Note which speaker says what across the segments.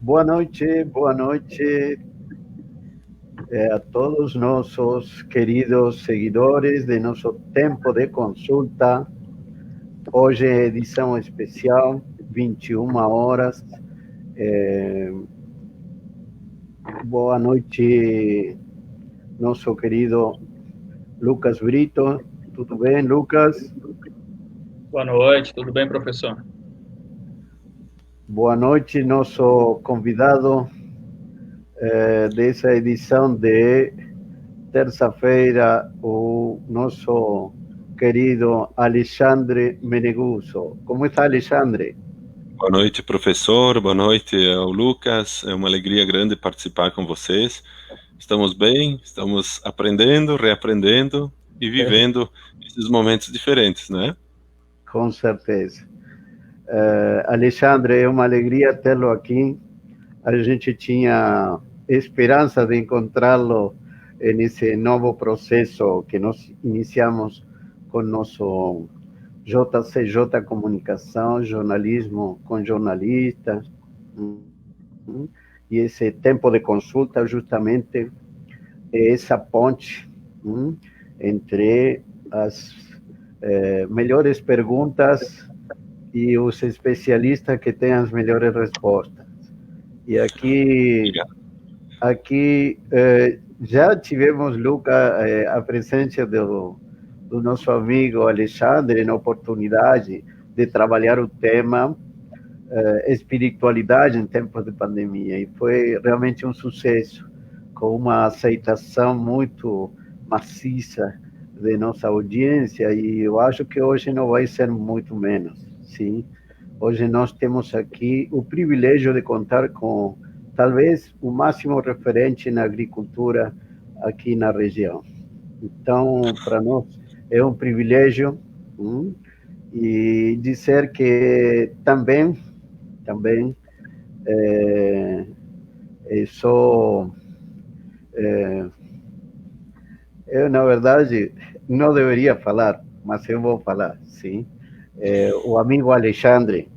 Speaker 1: boa noite a todos nossos queridos seguidores de nosso tempo de consulta. Hoje é edição especial, 21 horas. Boa noite, nosso querido Lucas Brito. Tudo bem, Lucas?
Speaker 2: Boa noite, tudo bem, professor?
Speaker 1: Boa noite, nosso convidado dessa edição de terça-feira, o nosso querido Alexandre Meneguso. Como está, Alexandre?
Speaker 3: Boa noite, professor. Boa noite ao Lucas. É uma alegria grande participar com vocês. Estamos bem, estamos aprendendo, reaprendendo e vivendo esses momentos diferentes, né?
Speaker 1: Com certeza. Alexandre, é uma alegria tê-lo aqui. A gente tinha esperança de encontrá-lo nesse novo processo que nós iniciamos com nosso JCJ Comunicação, jornalismo com jornalistas, e esse tempo de consulta justamente é essa ponte entre as melhores perguntas e os especialistas que têm as melhores respostas. E aqui já tivemos, Luca, a presença do nosso amigo Alexandre na oportunidade de trabalhar o tema espiritualidade em tempos de pandemia, e foi realmente um sucesso, com uma aceitação muito maciça de nossa audiência, e eu acho que hoje não vai ser muito menos, sim. Hoje nós temos aqui o privilégio de contar com, talvez, o máximo referente na agricultura aqui na região. Então, para nós é um privilégio, e dizer que também sou eu, na verdade, não deveria falar, mas eu vou falar, sim. O amigo Alexandre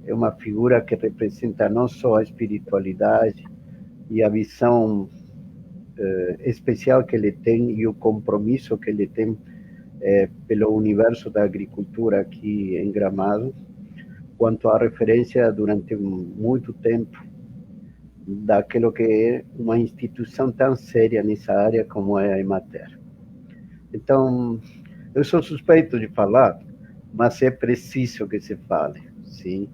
Speaker 1: é uma figura que representa não só a espiritualidade e a visão especial que ele tem e o compromisso que ele tem pelo universo da agricultura aqui em Gramado, quanto à referência durante muito tempo daquilo que é uma instituição tão séria nessa área como é a Emater. Então, eu sou suspeito de falar, mas é preciso que se fale, sim.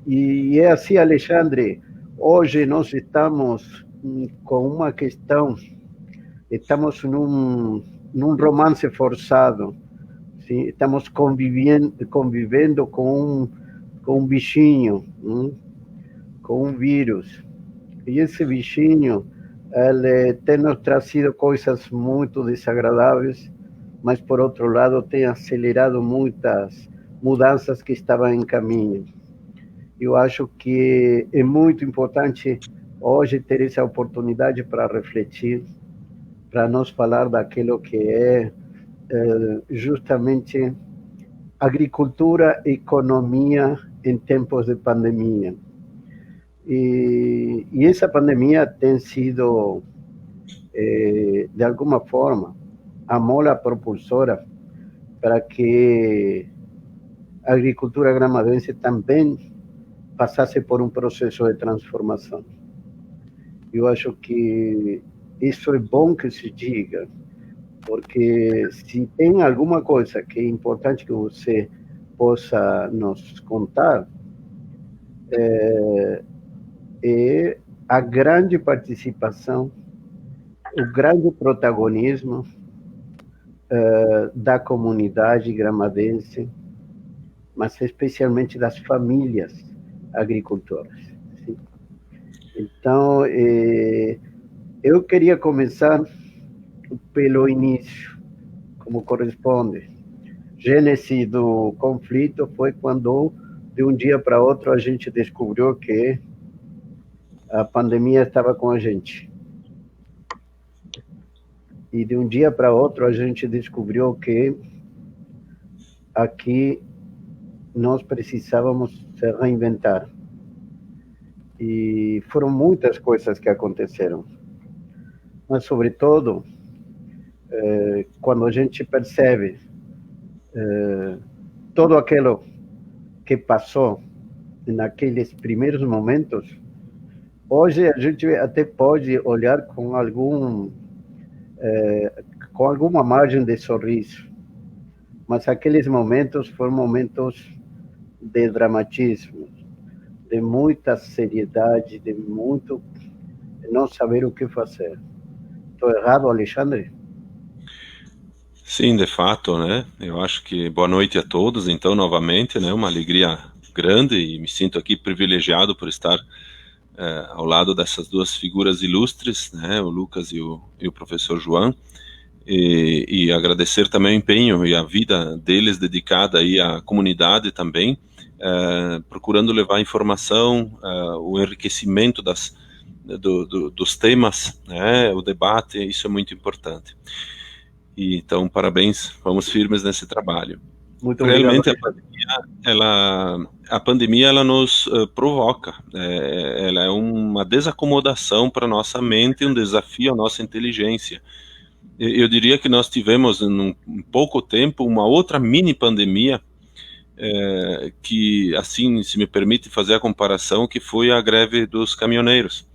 Speaker 1: E é assim, Alexandre, hoje nós estamos com uma questão, estamos num romance forçado, sim? Estamos convivendo com um bichinho, com um vírus, e esse bichinho, ele tem nos trazido coisas muito desagradáveis, mas, por outro lado, tem acelerado muitas mudanças que estavam em caminho. Eu acho que é muito importante hoje ter essa oportunidade para refletir, para nós falar daquilo que é justamente agricultura e economia em tempos de pandemia. E essa pandemia tem sido, de alguma forma, a mola propulsora para que a agricultura gramadense também passasse por um processo de transformação. Eu acho que isso é bom que se diga, porque se tem alguma coisa que é importante que você possa nos contar, é a grande participação, o grande protagonismo da comunidade gramadense, mas especialmente das famílias agricultoras. Sim? Então, eu queria começar pelo início, como corresponde. Gênese do conflito foi quando, de um dia para outro, a gente descobriu que a pandemia estava com a gente. E de um dia para outro, a gente descobriu que aqui nós precisávamos se reinventar. E foram muitas coisas que aconteceram. Mas, sobretudo, quando a gente percebe todo aquilo que passou naqueles primeiros momentos, hoje a gente até pode olhar com alguma margem de sorriso, mas aqueles momentos foram momentos de dramatismo, de muita seriedade, de não saber o que fazer. Estou errado, Alexandre?
Speaker 3: Sim, de fato, né? Eu acho que boa noite a todos, então, novamente, né? Uma alegria grande e me sinto aqui privilegiado por estar ao lado dessas duas figuras ilustres, né? O Lucas e o professor João, e agradecer também o empenho e a vida deles dedicada aí à comunidade também, procurando levar informação, o enriquecimento dos temas, né? O debate, isso é muito importante. E, então, parabéns, vamos firmes nesse trabalho.
Speaker 1: Muito
Speaker 3: Realmente,
Speaker 1: obrigado.
Speaker 3: a pandemia ela nos provoca, ela é uma desacomodação para a nossa mente, um desafio à nossa inteligência. Eu diria que nós tivemos, em pouco tempo, uma outra mini pandemia, que, assim, se me permite fazer a comparação, que foi a greve dos caminhoneiros.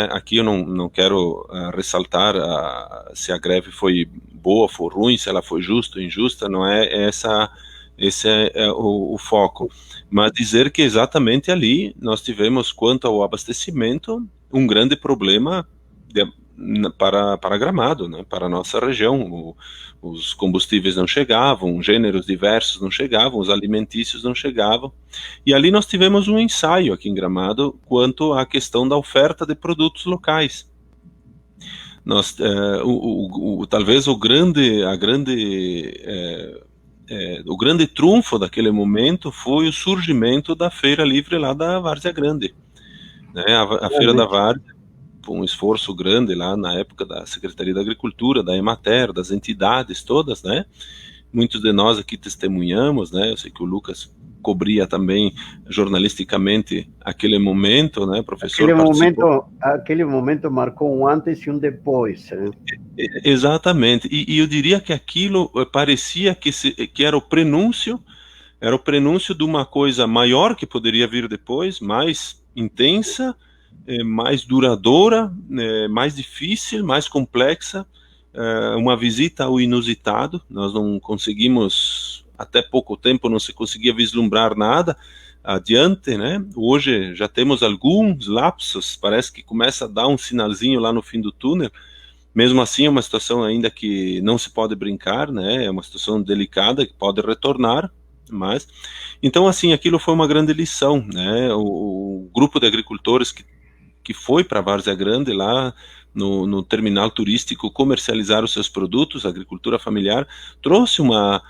Speaker 3: Aqui eu não quero ressaltar se a greve foi boa, foi ruim, se ela foi justa ou injusta, não é esse é o foco, mas dizer que exatamente ali nós tivemos, quanto ao abastecimento, um grande problema para Gramado, né, para a nossa região. Os combustíveis não chegavam, gêneros diversos não chegavam, os alimentícios não chegavam, e ali nós tivemos um ensaio aqui em Gramado quanto à questão da oferta de produtos locais. Nós, talvez o grande trunfo daquele momento foi o surgimento da Feira Livre lá da Várzea Grande, né? A Feira da Várzea, um esforço grande lá na época da Secretaria da Agricultura, da Emater, das entidades todas, né? Muitos de nós aqui testemunhamos, né? Eu sei que o Lucas cobria também jornalisticamente aquele momento, né, professor?
Speaker 1: Aquele momento marcou um antes e um depois, né?
Speaker 3: Exatamente, e eu diria que aquilo parecia que era o prenúncio de uma coisa maior que poderia vir depois, mais intensa, mais duradoura, mais difícil, mais complexa, uma visita ao inusitado. Nós não conseguimos, até pouco tempo não se conseguia vislumbrar nada adiante, né? Hoje já temos alguns lapsos, parece que começa a dar um sinalzinho lá no fim do túnel. Mesmo assim, é uma situação ainda que não se pode brincar, né? É uma situação delicada que pode retornar, mas... Então, assim, aquilo foi uma grande lição, né? O grupo de agricultores que foi para a Várzea Grande, lá no terminal turístico, comercializar os seus produtos, a agricultura familiar, trouxe uma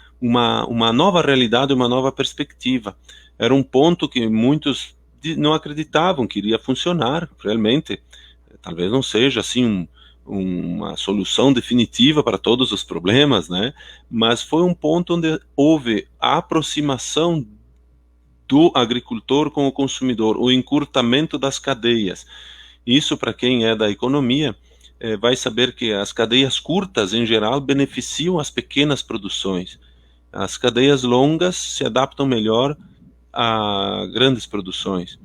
Speaker 3: nova realidade, uma nova perspectiva. Era um ponto que muitos não acreditavam que iria funcionar, realmente. Talvez não seja, assim, uma solução definitiva para todos os problemas, né? Mas foi um ponto onde houve a aproximação do agricultor com o consumidor, o encurtamento das cadeias. Isso, para quem é da economia, vai saber que as cadeias curtas, em geral, beneficiam as pequenas produções. As cadeias longas se adaptam melhor a grandes produções.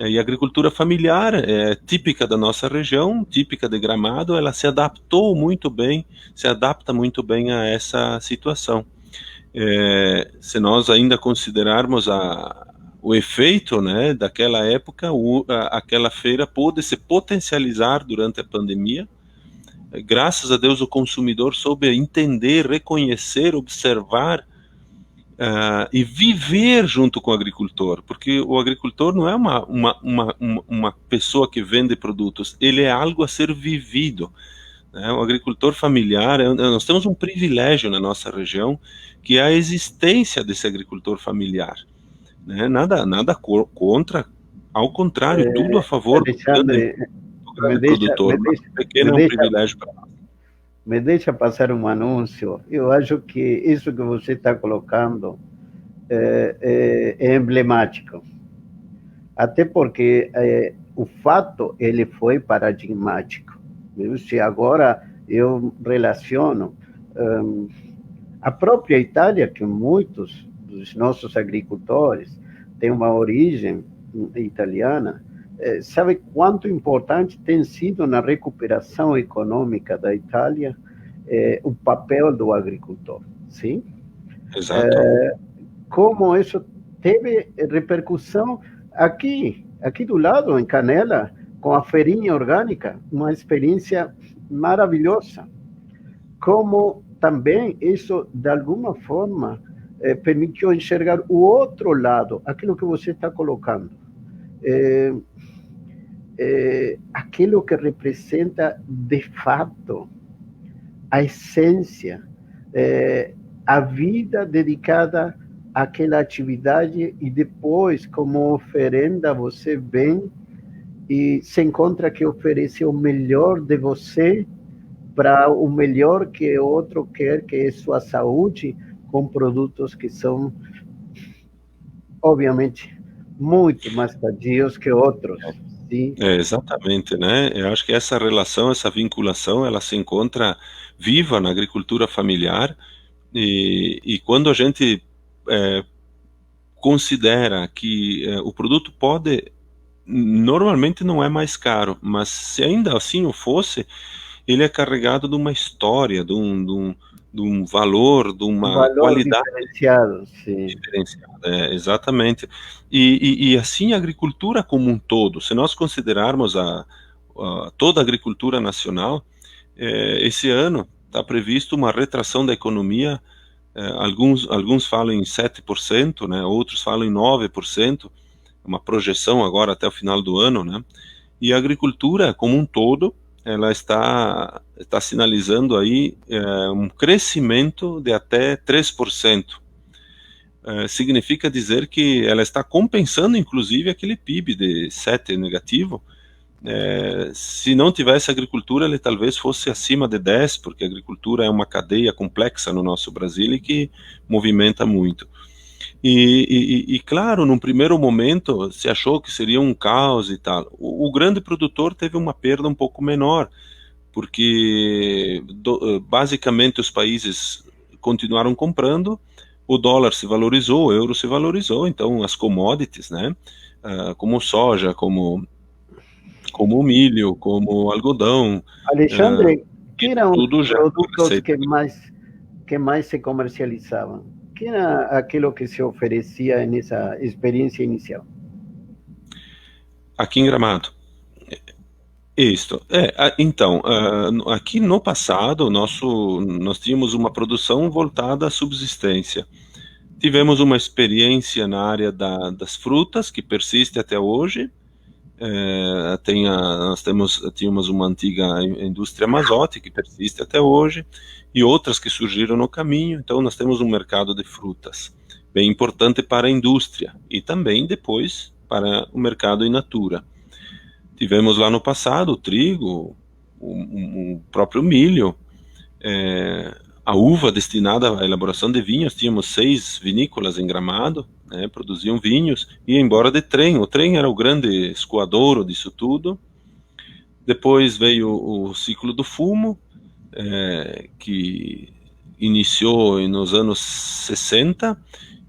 Speaker 3: E a agricultura familiar é típica da nossa região, típica de Gramado, ela se adaptou muito bem, se adapta muito bem a essa situação. Se nós ainda considerarmos o efeito, né, daquela época, aquela feira pôde se potencializar durante a pandemia. Graças a Deus o consumidor soube entender, reconhecer, observar e viver junto com o agricultor, porque o agricultor não é uma pessoa que vende produtos, ele é algo a ser vivido. O agricultor familiar, nós temos um privilégio na nossa região, que é a existência desse agricultor familiar. Nada contra, ao contrário, tudo a favor do grande produtor, mas o pequeno é um privilégio para nós.
Speaker 1: Me deixa passar um anúncio. Eu acho que isso que você está colocando é emblemático. Até porque o fato ele foi paradigmático. Se agora eu relaciono a própria Itália, que muitos dos nossos agricultores têm uma origem italiana, sabe quanto importante tem sido na recuperação econômica da Itália o papel do agricultor, sim?
Speaker 3: Exato.
Speaker 1: Como isso teve repercussão aqui do lado, em Canela, com a feirinha orgânica, uma experiência maravilhosa. Como também isso, de alguma forma, permitiu enxergar o outro lado, aquilo que você está colocando. Aquilo que representa, de fato, a essência, a vida dedicada àquela atividade, e depois, como oferenda, você vem e se encontra que oferece o melhor de você para o melhor que o outro quer, que é sua saúde, com produtos que são, obviamente, muito mais sadios que outros. Sim?
Speaker 3: Exatamente, né? Eu acho que essa relação, essa vinculação, ela se encontra viva na agricultura familiar, e quando a gente considera que o produto normalmente não é mais caro, mas se ainda assim o fosse, ele é carregado de uma história, de um valor, de uma qualidade
Speaker 1: diferenciado, sim.
Speaker 3: diferenciada, exatamente. E assim a agricultura como um todo, se nós considerarmos toda a agricultura nacional, esse ano está previsto uma retração da economia, alguns falam em 7%, né, outros falam em 9%, uma projeção agora até o final do ano, né, e a agricultura como um todo, ela está sinalizando aí um crescimento de até 3%. Significa dizer que ela está compensando, inclusive, aquele PIB de 7 negativo. Se não tivesse agricultura, ele talvez fosse acima de 10, porque a agricultura é uma cadeia complexa no nosso Brasil e que movimenta muito. E claro, num primeiro momento se achou que seria um caos e tal. O grande produtor teve uma perda um pouco menor, porque basicamente os países continuaram comprando, o dólar se valorizou, o euro se valorizou, então as commodities, né, como soja, como milho, como algodão.
Speaker 1: Alexandre, que eram os produtos que mais se comercializavam? Que era aquilo que se oferecia nessa experiência inicial?
Speaker 3: Aqui em Gramado. Isto. Então, aqui no passado, nós tínhamos uma produção voltada à subsistência. Tivemos uma experiência na área das frutas, que persiste até hoje. Tínhamos uma antiga indústria Mazotti, que persiste até hoje, e outras que surgiram no caminho. Então, nós temos um mercado de frutas bem importante para a indústria, e também depois para o mercado in natura. Tivemos lá no passado o trigo, o próprio milho, a uva destinada à elaboração de vinhos. Tínhamos 6 vinícolas em Gramado, né, produziam vinhos, e ia embora de trem. O trem era o grande escoadouro disso tudo. Depois veio o ciclo do fumo, que iniciou nos anos 60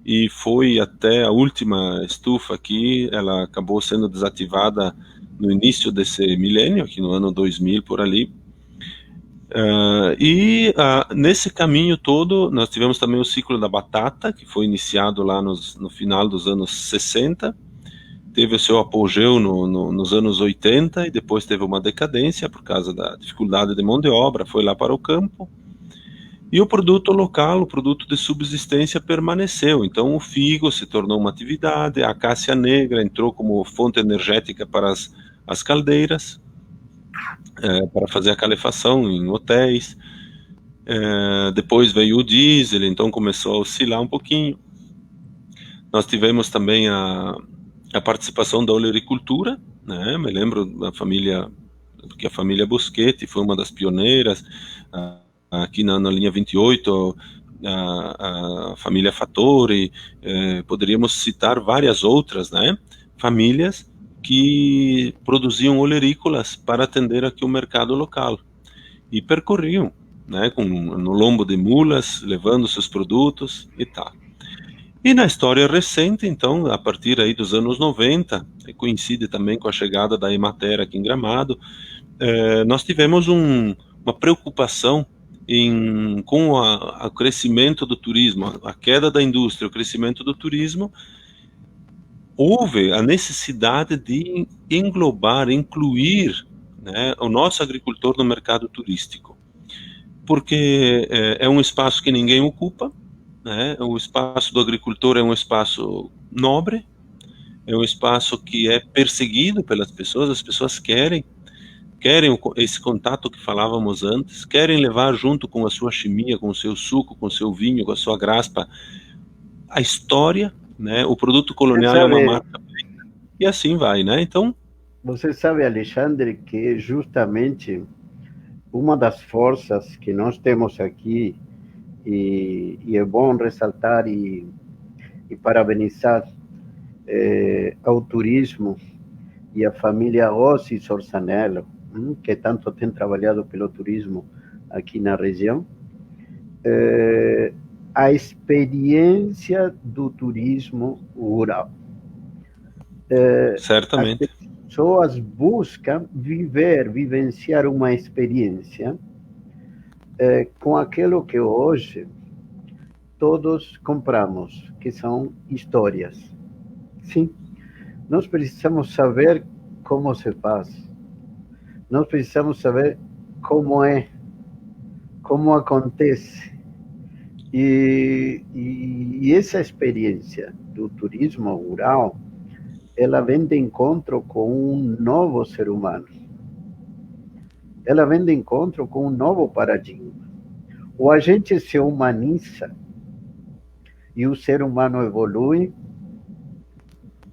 Speaker 3: e foi até a última estufa aqui. Ela acabou sendo desativada no início desse milênio, aqui no ano 2000, por ali. Nesse caminho todo, nós tivemos também o ciclo da batata, que foi iniciado lá no final dos anos 60, teve o seu apogeu nos anos 80, e depois teve uma decadência por causa da dificuldade de mão de obra, foi lá para o campo. E o produto local, o produto de subsistência, permaneceu. Então o figo se tornou uma atividade, a acácia negra entrou como fonte energética para as caldeiras, para fazer a calefação em hotéis. Depois veio o diesel, então começou a oscilar um pouquinho. Nós tivemos também a participação da oleoricultura, né? Me lembro que a família Boschetti foi uma das pioneiras, aqui na linha 28, a família Fattori, poderíamos citar várias outras, né, famílias que produziam olerícolas para atender aqui o mercado local. E percorriam, né, no lombo de mulas, levando seus produtos e tal. E na história recente, então, a partir aí dos anos 90, coincide também com a chegada da Emater aqui em Gramado, nós tivemos uma preocupação com o crescimento do turismo, a queda da indústria, o crescimento do turismo. Houve a necessidade de englobar, incluir, né, o nosso agricultor no mercado turístico, porque é um espaço que ninguém ocupa, né? O espaço do agricultor é um espaço nobre, é um espaço que é perseguido pelas pessoas, as pessoas querem esse contato que falávamos antes, querem levar junto com a sua chimia, com o seu suco, com o seu vinho, com a sua graspa, a história, né? O produto colonial é uma marca e assim vai, né? Então,
Speaker 1: você sabe, Alexandre, que justamente uma das forças que nós temos aqui, e é bom ressaltar e parabenizar ao turismo e a família Ossis Orsanello, que tanto tem trabalhado pelo turismo aqui na região, a experiência do turismo rural.
Speaker 3: Certamente.
Speaker 1: As pessoas buscam vivenciar uma experiência com aquilo que hoje todos compramos, que são histórias. Sim, nós precisamos saber como se faz. Nós precisamos saber como é, como acontece. E essa experiência do turismo rural, ela vem de encontro com um novo ser humano. Ela vem de encontro com um novo paradigma. Ou a gente se humaniza e o ser humano evolui,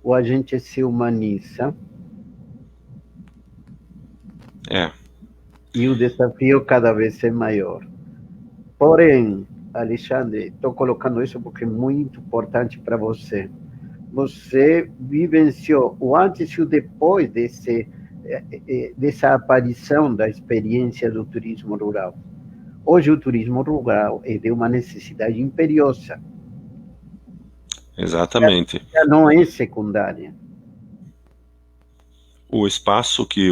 Speaker 1: ou a gente se humaniza e o desafio cada vez é maior. Porém, Alexandre, estou colocando isso porque é muito importante para você. Você vivenciou o antes e o depois dessa aparição da experiência do turismo rural. Hoje o turismo rural é de uma necessidade imperiosa.
Speaker 3: Exatamente.
Speaker 1: Já não é secundária.
Speaker 3: O espaço que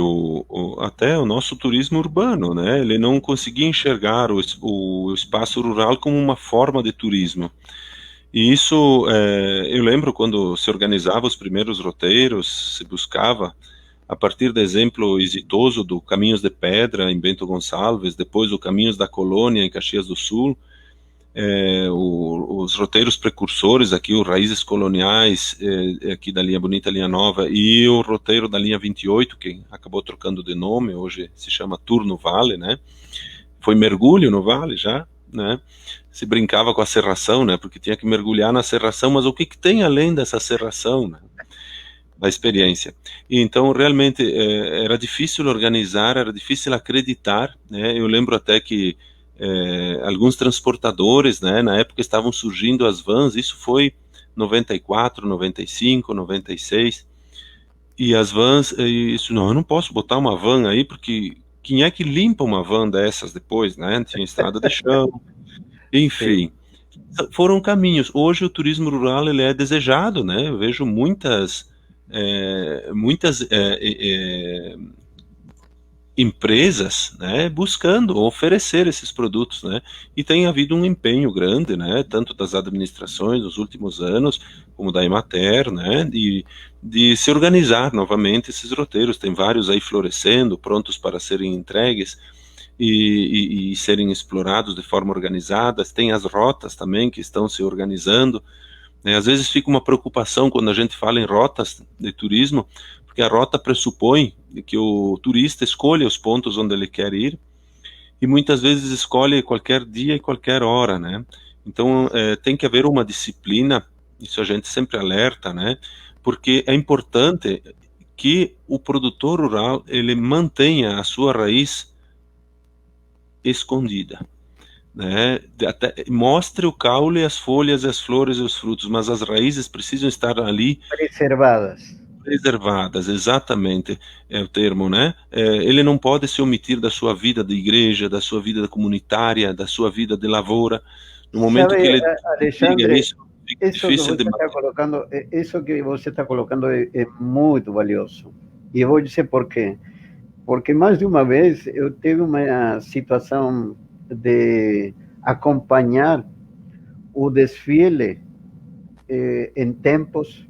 Speaker 3: até o nosso turismo urbano, né? Ele não conseguia enxergar o espaço rural como uma forma de turismo. E isso, eu lembro quando se organizava os primeiros roteiros, se buscava, a partir do exemplo exitoso do Caminhos de Pedra, em Bento Gonçalves, depois o Caminhos da Colônia, em Caxias do Sul, os roteiros precursores aqui, os Raízes Coloniais, aqui da linha Bonita, linha Nova, e o roteiro da linha 28, que acabou trocando de nome, hoje se chama Tour no Vale, né? Foi mergulho no Vale já, né? Se brincava com a serração, né? Porque tinha que mergulhar na serração, mas o que tem além dessa serração, né? Da experiência. E então, realmente, era difícil organizar, era difícil acreditar, né? Eu lembro até que alguns transportadores, né, na época estavam surgindo as vans, isso foi 94, 95, 96, e as vans, isso, não, eu não posso botar uma van aí, porque quem é que limpa uma van dessas depois, né, tinha estrada de chão, enfim, foram caminhos. Hoje o turismo rural, ele é desejado, né, eu vejo muitas empresas, né, buscando oferecer esses produtos, né, e tem havido um empenho grande, né, tanto das administrações nos últimos anos, como da Emater, né, de se organizar novamente esses roteiros. Tem vários aí florescendo, prontos para serem entregues e serem explorados de forma organizada. Tem as rotas também que estão se organizando, né. Às vezes fica uma preocupação quando a gente fala em rotas de turismo, porque a rota pressupõe que o turista escolha os pontos onde ele quer ir, e muitas vezes escolhe qualquer dia e qualquer hora, né? Então, tem que haver uma disciplina, isso a gente sempre alerta, né? Porque é importante que o produtor rural, ele mantenha a sua raiz escondida, né? Até mostre o caule, as folhas, as flores e os frutos, mas as raízes precisam estar ali
Speaker 1: preservadas.
Speaker 3: preservadas, exatamente é o termo, né? Ele não pode se omitir da sua vida de igreja, da sua vida comunitária, da sua vida de lavoura. No momento que
Speaker 1: Sabe,
Speaker 3: ele diga
Speaker 1: Alexandre,
Speaker 3: isso, fica
Speaker 1: isso que
Speaker 3: difícil de
Speaker 1: você está
Speaker 3: manter.
Speaker 1: colocando, isso que você está colocando é muito valioso. E eu vou dizer por quê. Porque mais de uma vez eu tive uma situação de acompanhar o desfile em tempos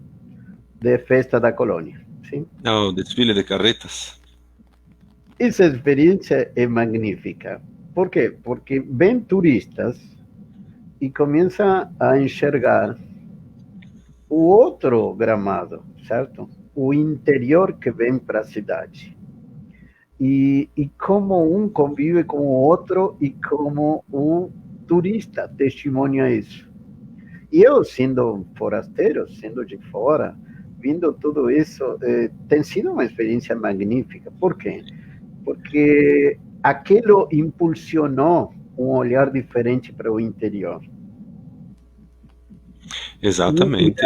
Speaker 1: de festa da colônia. Sim?
Speaker 3: O desfile de carretas.
Speaker 1: Essa experiência é magnífica. Por quê? Porque vêm turistas e começam a enxergar o outro Gramado, certo? O interior que vem para a cidade. E como um convive com o outro e como o turista testemunha isso. E eu, sendo forasteiro, sendo de fora, vindo tudo isso, tem sido uma experiência magnífica. Por quê? Porque aquilo impulsionou um olhar diferente para o interior.
Speaker 3: Exatamente.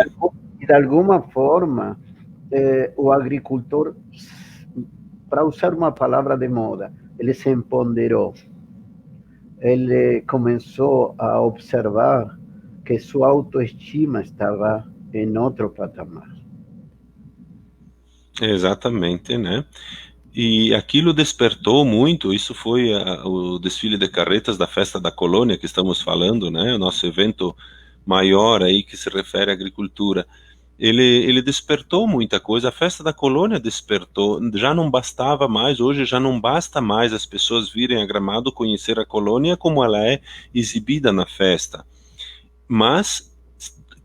Speaker 1: E de alguma forma, o agricultor, para usar uma palavra de moda, ele se empoderou. Ele começou a observar que sua autoestima estava em outro patamar.
Speaker 3: Exatamente, né? E aquilo despertou muito, isso foi o desfile de carretas da Festa da Colônia que estamos falando, né? O nosso evento maior aí que se refere à agricultura. Ele despertou muita coisa, a Festa da Colônia despertou, já não bastava mais, hoje já não basta mais as pessoas virem a Gramado conhecer a colônia como ela é exibida na festa, mas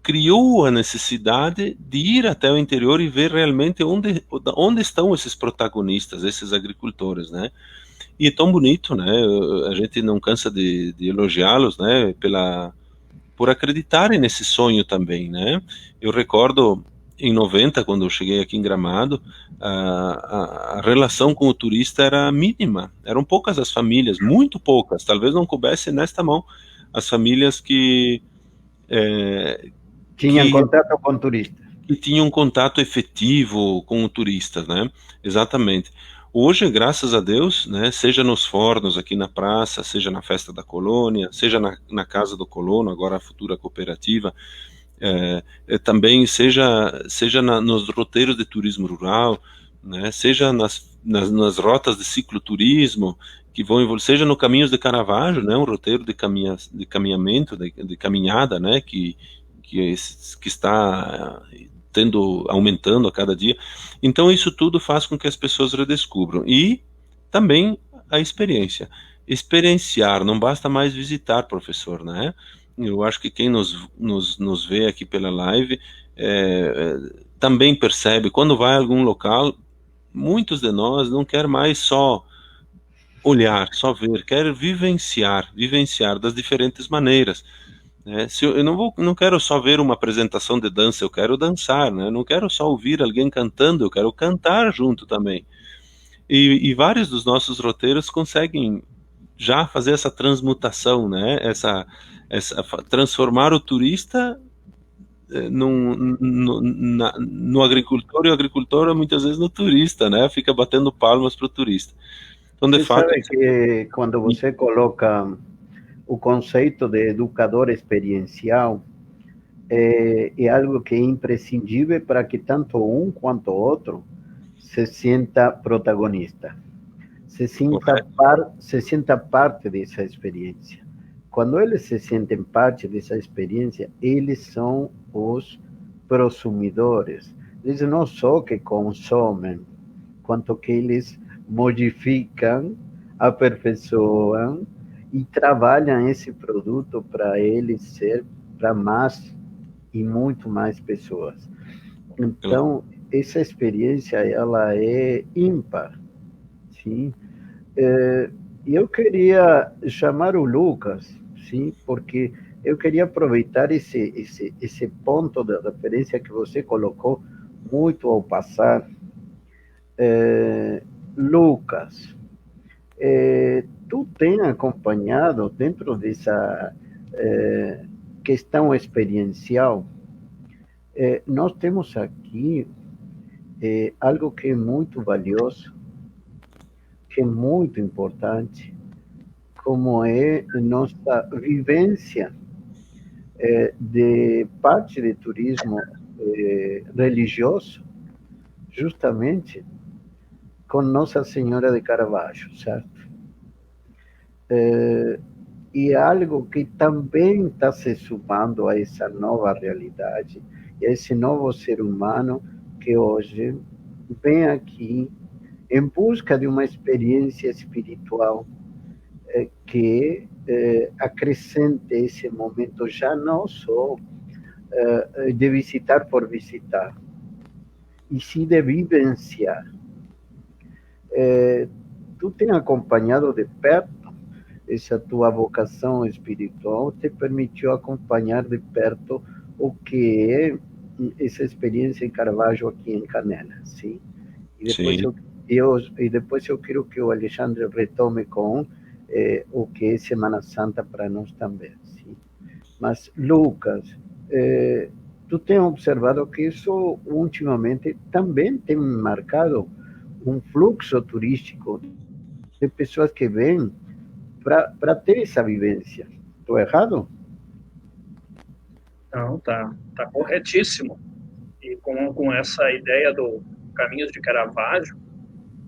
Speaker 3: criou a necessidade de ir até o interior e ver realmente onde estão esses protagonistas, esses agricultores, né? E é tão bonito, né? A gente não cansa de elogiá-los, né? Por acreditarem nesse sonho também, né? Eu recordo em 90, quando eu cheguei aqui em Gramado, a relação com o turista era mínima. Eram poucas as famílias, muito poucas, talvez não coubesse nesta mão, as famílias
Speaker 1: Tinham
Speaker 3: que
Speaker 1: contato com turistas.
Speaker 3: que tinham contato efetivo com o turista, né? Exatamente. Hoje, graças a Deus, né, seja nos fornos aqui na praça, seja na festa da colônia, seja na casa do colono, agora a futura cooperativa, também seja nos roteiros de turismo rural, né, seja nas rotas de cicloturismo que vão envolver, seja no Caminhos de Caravaggio, né, um roteiro de caminhamento, de caminhada, né, que está aumentando a cada dia. Então isso tudo faz com que as pessoas redescubram. E também a experiência. Experienciar, não basta mais visitar, professor, né? Eu acho que quem nos vê aqui pela live também percebe, quando vai a algum local, muitos de nós não quer mais só olhar, só ver, quer vivenciar das diferentes maneiras. Se eu não quero só ver uma apresentação de dança, eu quero dançar, né? Eu não quero só ouvir alguém cantando, eu quero cantar junto também. E vários dos nossos roteiros conseguem já fazer essa transmutação, né? Transformar o turista no agricultor e o agricultor muitas vezes no turista, né? Fica batendo palmas para o turista. Então, de
Speaker 1: Você
Speaker 3: fato,
Speaker 1: sabe que quando você coloca o conceito de educador experiencial, é algo que é imprescindível para que tanto um quanto o outro se sinta protagonista, se sinta parte dessa experiência. Quando eles se sentem parte dessa experiência, eles são os prosumidores. Eles não só que consomem, quanto que eles modificam, aperfeiçoam e trabalham esse produto para ele ser para mais e muito mais pessoas. Então, essa experiência, ela é ímpar, sim. Eu queria chamar o Lucas, sim, porque eu queria aproveitar esse ponto de referência que você colocou muito ao passar. Lucas, tu tem acompanhado dentro dessa questão experiencial, nós temos aqui algo que é muito valioso, que é muito importante, como é nossa vivência de parte de turismo religioso, justamente com Nossa Senhora de Caravaggio, certo? E é algo que também está se sumando a essa nova realidade, e a esse novo ser humano que hoje vem aqui em busca de uma experiência espiritual que acrescente esse momento, já não só de visitar por visitar, e sim de vivenciar. Tu tem acompanhado de perto essa tua vocação espiritual, te permitiu acompanhar de perto o que é essa experiência em Caravaggio aqui em Canelas, sim? E depois, depois eu quero que o Alexandre retome com o que é Semana Santa para nós também, sim? Mas, Lucas, tu tem observado que isso ultimamente também tem marcado um fluxo turístico de pessoas que vêm para ter essa vivência. Estou errado?
Speaker 2: Não, tá corretíssimo. E com essa ideia do Caminhos de Caravaggio,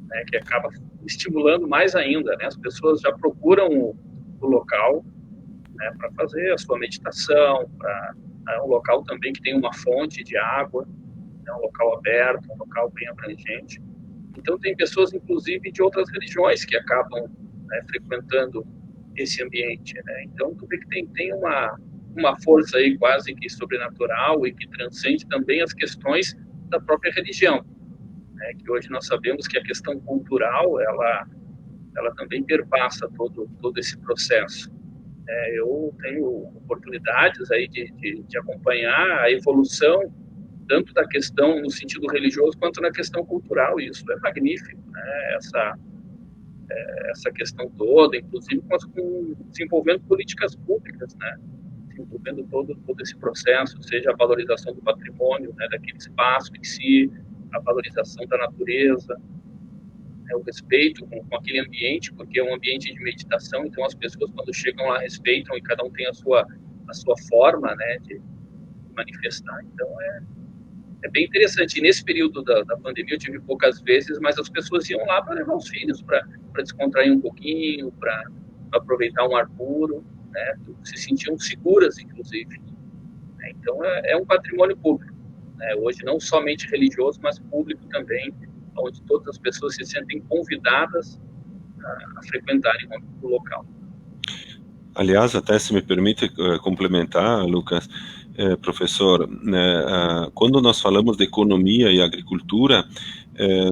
Speaker 2: né, que acaba estimulando mais ainda, né? As pessoas já procuram o local, né, para fazer a sua meditação, é um local também que tem uma fonte de água, é um local aberto, um local bem abrangente. Então tem pessoas, inclusive, de outras religiões que acabam, né, frequentando esse ambiente, né? Então tu vê que tem uma força aí quase que sobrenatural e que transcende também as questões da própria religião, né? Que hoje nós sabemos que a questão cultural, ela também perpassa todo esse processo. Eu tenho oportunidades aí de acompanhar a evolução tanto da questão no sentido religioso quanto na questão cultural, e isso é magnífico, né? Essa questão toda, inclusive desenvolvendo políticas públicas, né? Desenvolvendo todo esse processo, seja a valorização do patrimônio, né, daquele espaço em si, a valorização da natureza, né, o respeito com aquele ambiente, porque é um ambiente de meditação, então as pessoas quando chegam lá respeitam e cada um tem a sua forma, né, de manifestar. Então é bem interessante. E nesse período da pandemia eu tive poucas vezes, mas as pessoas iam lá para levar os filhos, para descontrair um pouquinho, para aproveitar um ar puro, né? Se sentiam seguras, inclusive. Então é um patrimônio público, né? Hoje não somente religioso, mas público também, onde todas as pessoas se sentem convidadas a frequentarem o local.
Speaker 3: Aliás, até se me permite complementar, Lucas, professor, né, quando nós falamos de economia e agricultura,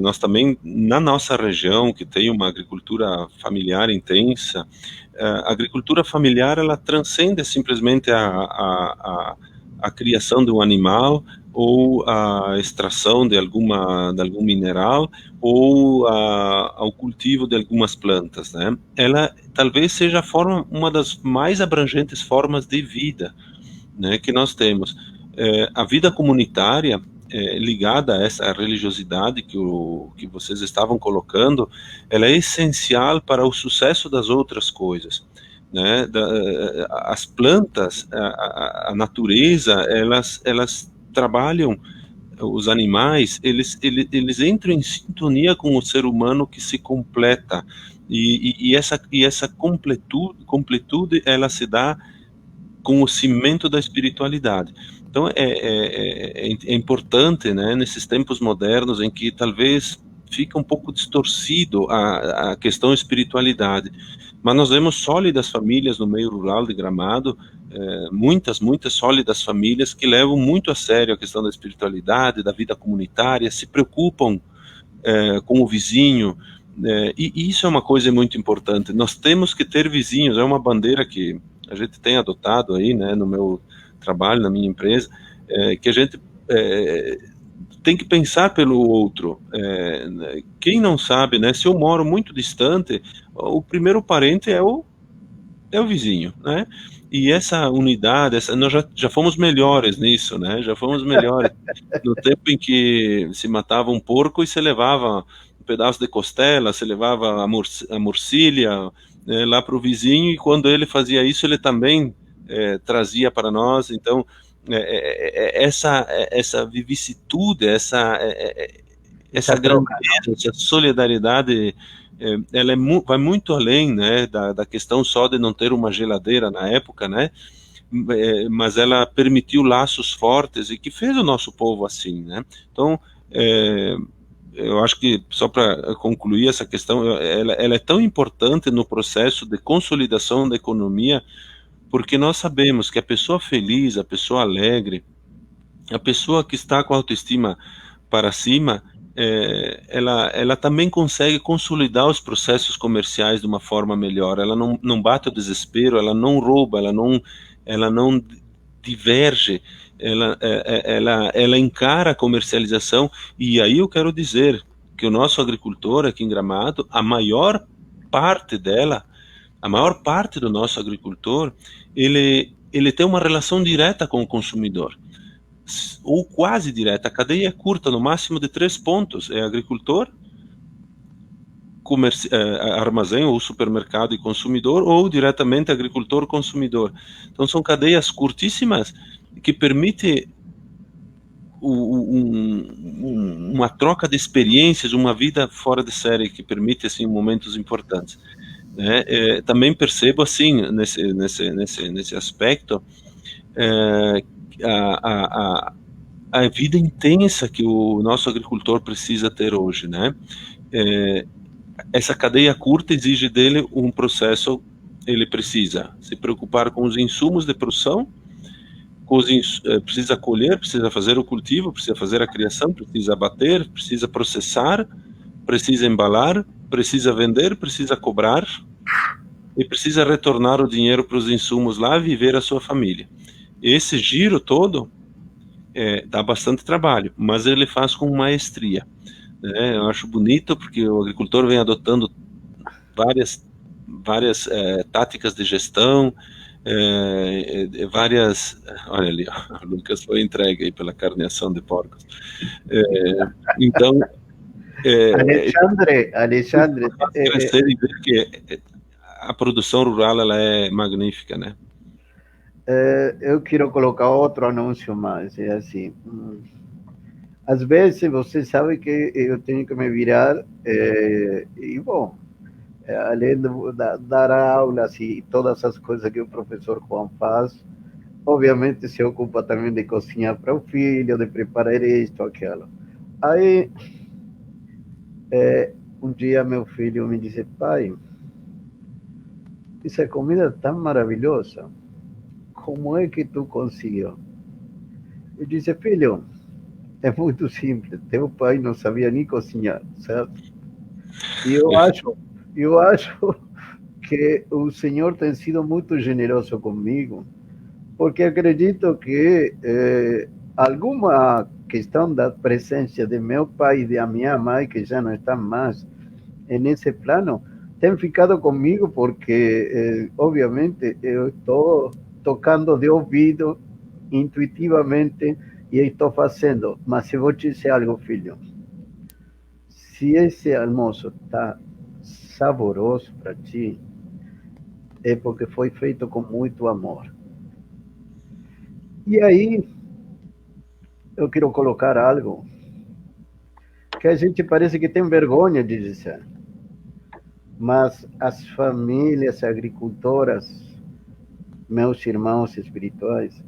Speaker 3: nós também, na nossa região, que tem uma agricultura familiar intensa, a agricultura familiar, ela transcende simplesmente a criação de um animal, ou a extração de algum mineral, ou ao cultivo de algumas plantas, né? Ela talvez seja uma das mais abrangentes formas de vida, né, que nós temos. A vida comunitária, ligada a essa religiosidade que vocês estavam colocando, ela é essencial para o sucesso das outras coisas, né? As plantas, a natureza, elas trabalham, os animais, eles entram em sintonia com o ser humano que se completa, e essa completude ela se dá com o cimento da espiritualidade. Então é importante, né, nesses tempos modernos em que talvez fica um pouco distorcido a questão espiritualidade, mas nós vemos sólidas famílias no meio rural de Gramado, muitas sólidas famílias que levam muito a sério a questão da espiritualidade, da vida comunitária, se preocupam com o vizinho, e isso é uma coisa muito importante. Nós temos que ter vizinhos, é uma bandeira que a gente tem adotado aí, né, no meu trabalho, na minha empresa, que a gente tem que pensar pelo outro. Quem não sabe, né, se eu moro muito distante, o primeiro parente é o é o vizinho, né? E essa unidade, nós já fomos melhores nisso, né? Já fomos melhores. No tempo em que se matava um porco e se levava um pedaço de costela, se levava a morcilha, né, lá para o vizinho, e quando ele fazia isso, ele também trazia para nós. Então, essa vicissitude, essa
Speaker 1: troca,
Speaker 3: grandeza, essa solidariedade, ela vai muito além, né, da questão só de não ter uma geladeira na época, né, mas ela permitiu laços fortes e que fez o nosso povo assim, né. Então, eu acho que, só para concluir essa questão, ela é tão importante no processo de consolidação da economia, porque nós sabemos que a pessoa feliz, a pessoa alegre, a pessoa que está com a autoestima para cima, ela também consegue consolidar os processos comerciais de uma forma melhor. Ela não bate o desespero, ela não rouba, ela não diverge, ela encara a comercialização. E aí eu quero dizer que o nosso agricultor aqui em Gramado, a maior parte do nosso agricultor, ele tem uma relação direta com o consumidor, ou quase direta. A cadeia é curta, no máximo de 3 pontos. É agricultor, armazém ou supermercado e consumidor, ou diretamente agricultor-consumidor. Então são cadeias curtíssimas que permitem uma troca de experiências, uma vida fora de série, que permite assim momentos importantes. Também percebo assim nesse aspecto a vida intensa que o nosso agricultor precisa ter hoje, né? Essa cadeia curta exige dele um processo. Ele precisa se preocupar com os insumos de produção, precisa colher, precisa fazer o cultivo, precisa fazer a criação, precisa abater, precisa processar, precisa embalar, precisa vender, precisa cobrar e precisa retornar o dinheiro para os insumos lá, viver a sua família. Esse giro todo dá bastante trabalho, mas ele faz com maestria. Eu acho bonito porque o agricultor vem adotando várias táticas de gestão, olha ali, ó, o Lucas foi entregue aí pela carneação de porcos. Então,
Speaker 1: Alexandre,
Speaker 3: crescer e ver que a produção rural ela é magnífica, né?
Speaker 1: eu quero colocar outro anúncio mais, é assim. Às vezes você sabe que eu tenho que me virar e, bom, além de dar aulas e todas as coisas que o professor Juan faz, obviamente se ocupa também de cozinhar para o filho, de preparar isto, aquilo. Aí, um dia meu filho me disse: pai, essa comida é tão maravilhosa, como é que tu conseguiu? Eu disse: filho, é muito simples, teu pai não sabia nem cozinhar, certo? E eu acho que o Senhor tem sido muito generoso comigo, porque acredito que alguma questão da presença de meu pai e de minha mãe, que já não estão mais nesse plano, tem ficado comigo, porque obviamente eu estou tocando de ouvido, intuitivamente, e estou fazendo. Mas eu vou te dizer algo, filho. Se esse almoço está saboroso para ti, é porque foi feito com muito amor. E aí, eu quero colocar algo que a gente parece que tem vergonha de dizer. Mas as famílias agricultoras, meus irmãos espirituais,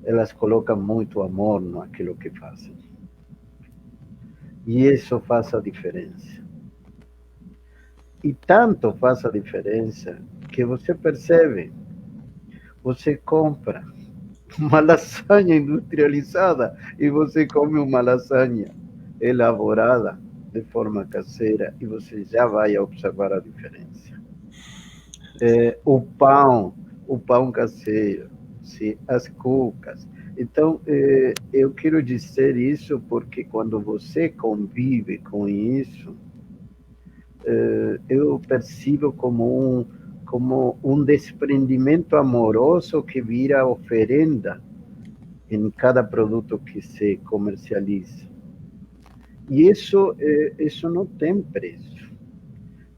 Speaker 1: elas colocam muito amor naquilo que fazem. E isso faz a diferença. E tanto faz a diferença que você percebe, você compra uma lasanha industrializada e você come uma lasanha elaborada de forma caseira e você já vai observar a diferença. O pão caseiro, sim, as cucas. Então, eu quero dizer isso porque quando você convive com isso, eu percebo como como um desprendimento amoroso que vira oferenda em cada produto que se comercializa. E isso não tem preço,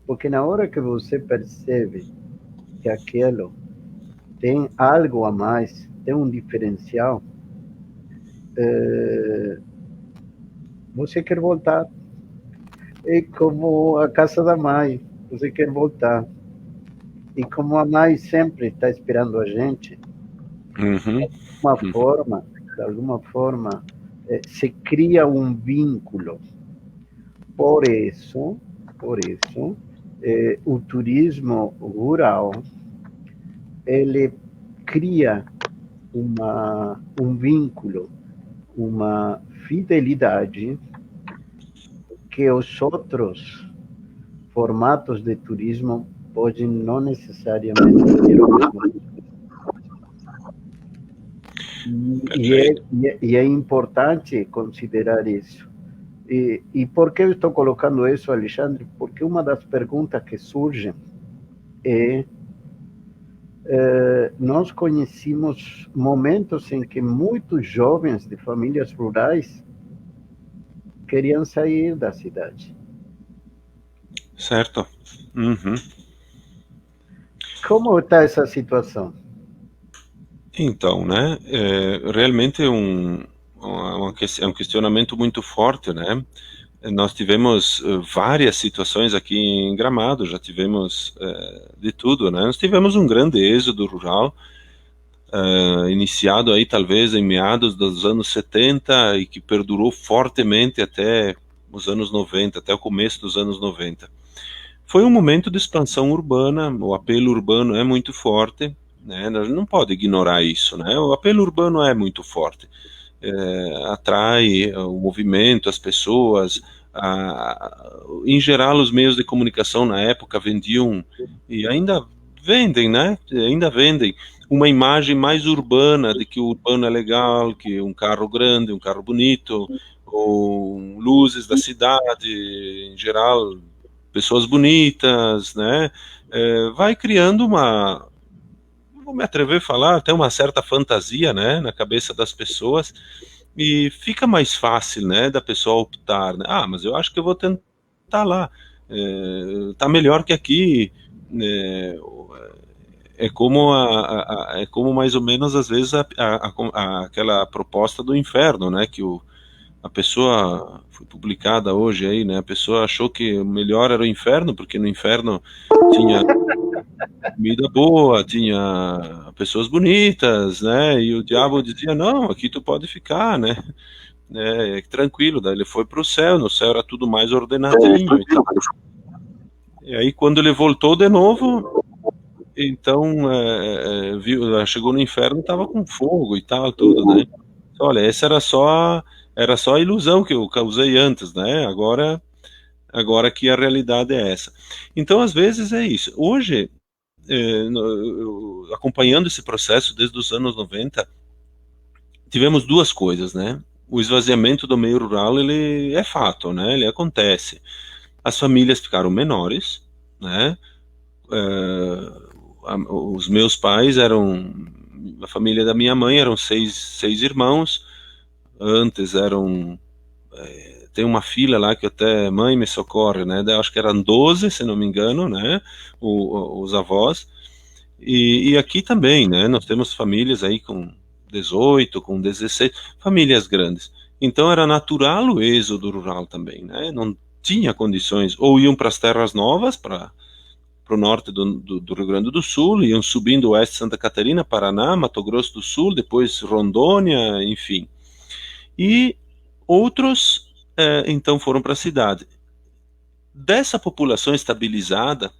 Speaker 1: porque na hora que você percebe que aquilo tem algo a mais, tem um diferencial, você quer voltar. É como a casa da mãe, você quer voltar. E como a mãe sempre está esperando a gente, de alguma forma, se cria um vínculo. Por isso, o turismo rural, ele cria um vínculo, uma fidelidade que os outros formatos de turismo podem não necessariamente ter o mesmo. E é importante considerar isso. E por que eu estou colocando isso, Alexandre? Porque uma das perguntas que surgem nós conhecemos momentos em que muitos jovens de famílias rurais queriam sair da cidade.
Speaker 3: Certo.
Speaker 1: Como está essa situação?
Speaker 3: Então, né, realmente é um questionamento muito forte, né? Nós tivemos várias situações aqui em Gramado, já tivemos de tudo, né? Nós tivemos um grande êxodo rural, iniciado aí talvez em meados dos anos 70 e que perdurou fortemente até os anos 90, até o começo dos anos 90. Foi um momento de expansão urbana, o apelo urbano é muito forte, né? Nós não pode ignorar isso, né? O apelo urbano é muito forte, atrai o movimento, as pessoas, em geral os meios de comunicação na época vendiam e ainda vendem, né? Ainda vendem uma imagem mais urbana de que o urbano é legal, que um carro grande, um carro bonito, ou luzes da cidade, em geral, pessoas bonitas, né? Vai criando uma, vou me atrever a falar, até uma certa fantasia, né, na cabeça das pessoas, e fica mais fácil, né, da pessoa optar, né? Ah, mas eu acho que eu vou tentar lá, tá melhor que aqui, é como é como mais ou menos às vezes aquela proposta do inferno, né, que a pessoa foi publicada hoje aí, né? A pessoa achou que o melhor era o inferno, porque no inferno tinha comida boa, tinha pessoas bonitas, né? E o diabo dizia, não, aqui tu pode ficar, né? Tranquilo. Daí ele foi para o céu, no céu era tudo mais ordenadinho e tal. E aí quando ele voltou de novo, então chegou no inferno, estava com fogo e tal, tudo, né? Olha, essa era só a ilusão que eu causei antes, né? Agora que a realidade é essa. Então, às vezes é isso. Hoje, acompanhando esse processo desde os anos 90, tivemos duas coisas, né? O esvaziamento do meio rural, ele é fato, né? Ele acontece. As famílias ficaram menores, né? Os meus pais a família da minha mãe eram seis irmãos. Antes eram tem uma filha lá que até mãe me socorre, né? Acho que eram 12, se não me engano, né? Os avós. E aqui também, né? Nós temos famílias aí com 18, com 16, famílias grandes. Então era natural o êxodo rural também, né? Não tinha condições, ou iam para as terras novas, para o norte do Rio Grande do Sul, iam subindo o oeste, Santa Catarina, Paraná, Mato Grosso do Sul, depois Rondônia, enfim. E outros, então, foram para a cidade. Dessa população estabilizada,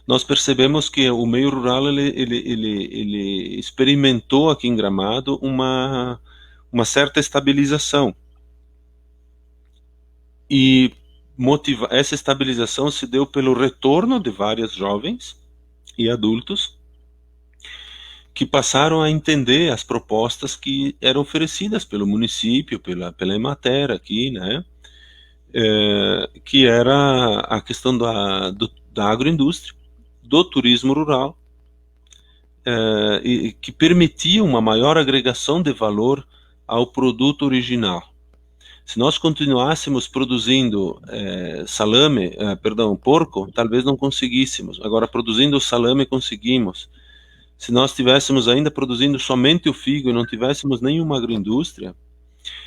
Speaker 3: nós percebemos que o meio rural ele experimentou aqui em Gramado uma certa estabilização. E essa estabilização se deu pelo retorno de vários jovens e adultos que passaram a entender as propostas que eram oferecidas pelo município, pela Emater aqui, né? Que era a questão da agroindústria. do turismo rural, e que permitiam uma maior agregação de valor ao produto original. Se nós continuássemos produzindo porco, talvez não conseguíssemos. Agora, produzindo salame, conseguimos. Se nós estivéssemos ainda produzindo somente o figo e não tivéssemos nenhuma agroindústria,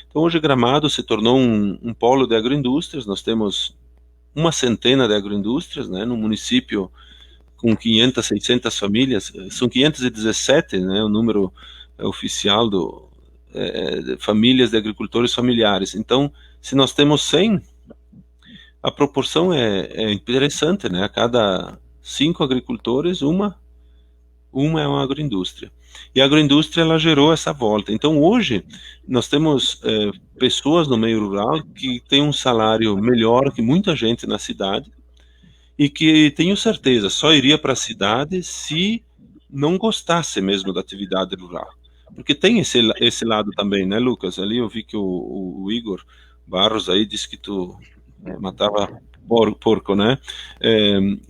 Speaker 3: então hoje Gramado se tornou um polo de agroindústrias. Nós temos uma centena de agroindústrias, né, no município com 500, 600 famílias, são 517, né, o número oficial de famílias de agricultores familiares. Então, se nós temos 100, a proporção é interessante, né, a cada 5 agricultores, uma é uma agroindústria. E a agroindústria, ela gerou essa volta. Então, hoje, nós temos pessoas no meio rural que têm um salário melhor que muita gente na cidade e que, tenho certeza, só iria para a cidade se não gostasse mesmo da atividade rural. Porque tem esse lado também, né, Lucas? Ali eu vi que o Igor Barros aí disse que tu matava porco, né?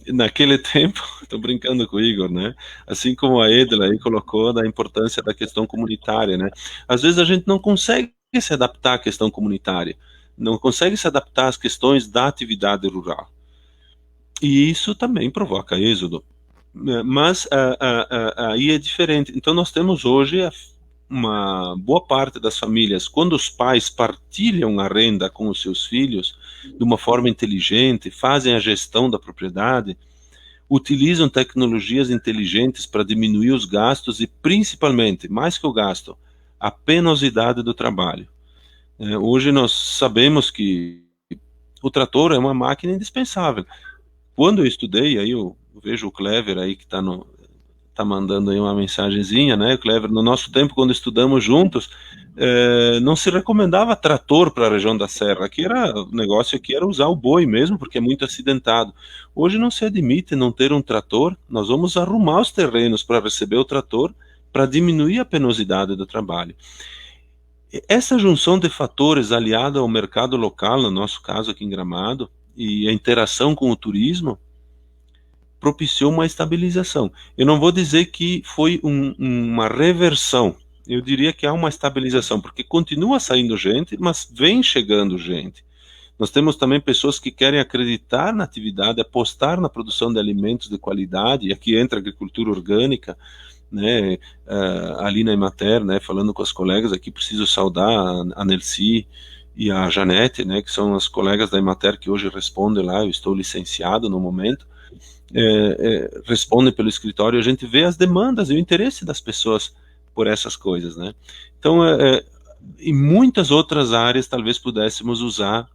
Speaker 3: Naquele tempo, estou brincando com o Igor, né? Assim como a Edla aí colocou da importância da questão comunitária, né? Às vezes a gente não consegue se adaptar à questão comunitária, não consegue se adaptar às questões da atividade rural. E isso também provoca êxodo. Mas aí é diferente. Então nós temos hoje uma boa parte das famílias, quando os pais partilham a renda com os seus filhos de uma forma inteligente, fazem a gestão da propriedade, utilizam tecnologias inteligentes para diminuir os gastos e, principalmente, mais que o gasto, a penosidade do trabalho. Hoje nós sabemos que o trator é uma máquina indispensável. Quando eu estudei, aí eu vejo o Clever aí que está mandando aí uma mensagenzinha, né, Clever? No nosso tempo, quando estudamos juntos, não se recomendava trator para a região da Serra. O negócio aqui era usar o boi mesmo, porque é muito acidentado. Hoje não se admite não ter um trator. Nós vamos arrumar os terrenos para receber o trator, para diminuir a penosidade do trabalho. Essa junção de fatores aliada ao mercado local, no nosso caso aqui em Gramado, e a interação com o turismo, propiciou uma estabilização. Eu não vou dizer que foi uma reversão, eu diria que há uma estabilização, porque continua saindo gente, mas vem chegando gente. Nós temos também pessoas que querem acreditar na atividade, apostar na produção de alimentos de qualidade, e aqui entra a agricultura orgânica, né, ali na Emater, né, falando com as colegas aqui, preciso saudar a Nelci e a Janete, né, que são as colegas da Emater que hoje respondem lá. Eu estou licenciado no momento, respondem pelo escritório, a gente vê as demandas e o interesse das pessoas por essas coisas, né? Então, em muitas outras áreas, talvez pudéssemos usar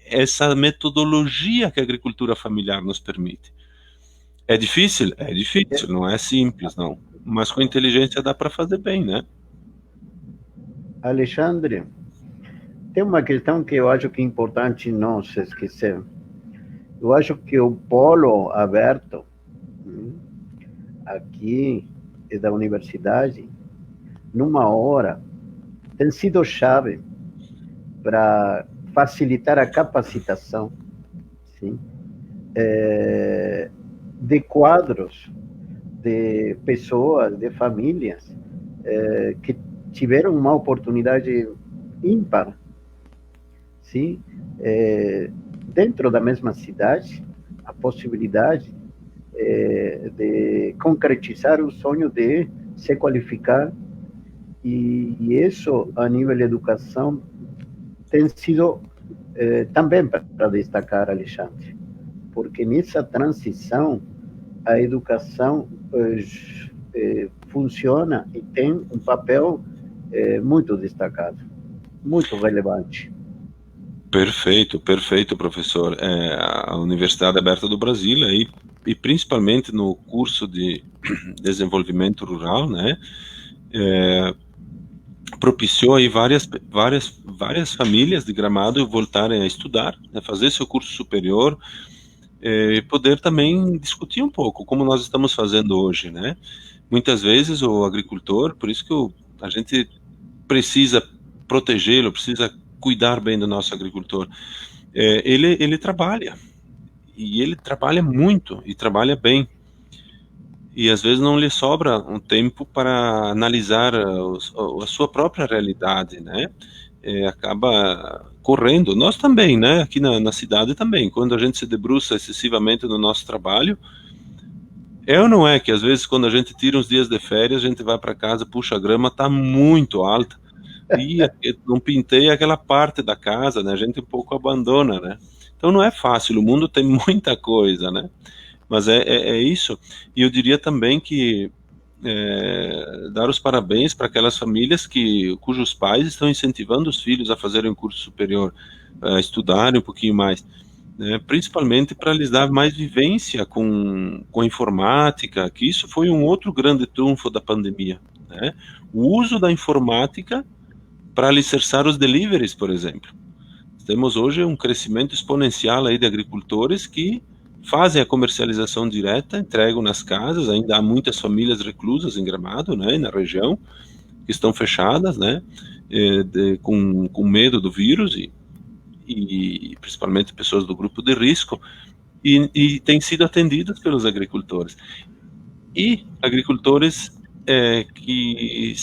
Speaker 3: essa metodologia que a agricultura familiar nos permite. É difícil? É difícil, não é simples, não. Mas com inteligência dá para fazer bem, né?
Speaker 1: Alexandre, tem uma questão que eu acho que é importante não se esquecer. Eu acho que o polo aberto aqui da universidade, numa hora, tem sido chave para facilitar a capacitação, sim, de quadros, de pessoas, de famílias que tiveram uma oportunidade ímpar, sim, dentro da mesma cidade, a possibilidade de concretizar o sonho de se qualificar, e isso, a nível de educação, tem sido também para destacar, Alexandre, porque nessa transição, a educação funciona e tem um papel muito destacado, muito relevante.
Speaker 3: Perfeito, perfeito, professor. A Universidade Aberta do Brasil, e principalmente no curso de desenvolvimento rural, né, propiciou aí várias famílias de Gramado voltarem a estudar, né, fazer seu curso superior, poder também discutir um pouco, como nós estamos fazendo hoje, né? Muitas vezes o agricultor, por isso que a gente precisa protegê-lo, precisa cuidar bem do nosso agricultor, ele trabalha, e ele trabalha muito e trabalha bem. E às vezes não lhe sobra um tempo para analisar a sua própria realidade, né? Acaba correndo. Nós também, né? Aqui na cidade também. Quando a gente se debruça excessivamente no nosso trabalho, ou não é que às vezes quando a gente tira uns dias de férias, a gente vai para casa, puxa, a grama está muito alta e não pintei aquela parte da casa, né? A gente um pouco abandona, né? Então não é fácil. O mundo tem muita coisa, né? Mas é isso. E eu diria também que dar os parabéns para aquelas famílias cujos pais estão incentivando os filhos a fazerem um curso superior, a estudarem um pouquinho mais, né, principalmente para lhes dar mais vivência com a informática, que isso foi um outro grande trunfo da pandemia, né? O uso da informática para alicerçar os deliveries, por exemplo. Temos hoje um crescimento exponencial aí de agricultores que fazem a comercialização direta, entregam nas casas. Ainda há muitas famílias reclusas em Gramado, né, na região, que estão fechadas, né, com medo do vírus e principalmente pessoas do grupo de risco, e têm sido atendidas pelos agricultores. E agricultores que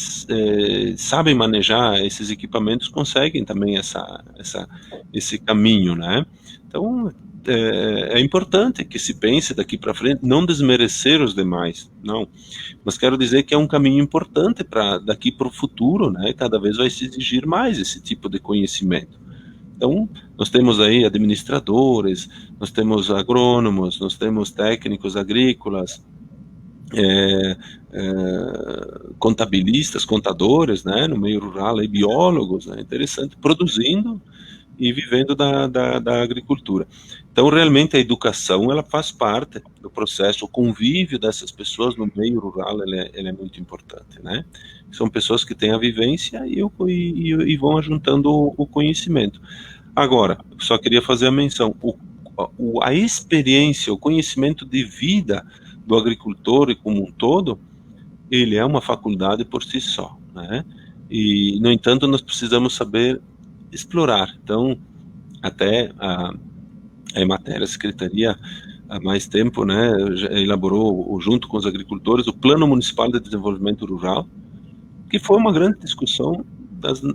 Speaker 3: sabem manejar esses equipamentos conseguem também esse caminho, né? Então, é importante que se pense daqui para frente, não desmerecer os demais, não, mas quero dizer que é um caminho importante para daqui para o futuro, né? Cada vez vai se exigir mais esse tipo de conhecimento. Então, nós temos aí administradores, nós temos agrônomos, nós temos técnicos agrícolas, contabilistas, contadores, né, no meio rural, aí, biólogos, né, interessante, produzindo e vivendo da agricultura. Então, realmente, a educação, ela faz parte do processo, o convívio dessas pessoas no meio rural, ele é muito importante, né? São pessoas que têm a vivência e vão ajuntando o conhecimento. Agora, só queria fazer a menção, a experiência, o conhecimento de vida do agricultor e como um todo, ele é uma faculdade por si só, né? E, no entanto, nós precisamos saber explorar. Então, até a Emater, a Secretaria, há mais tempo, né, elaborou, junto com os agricultores, o Plano Municipal de Desenvolvimento Rural, que foi uma grande discussão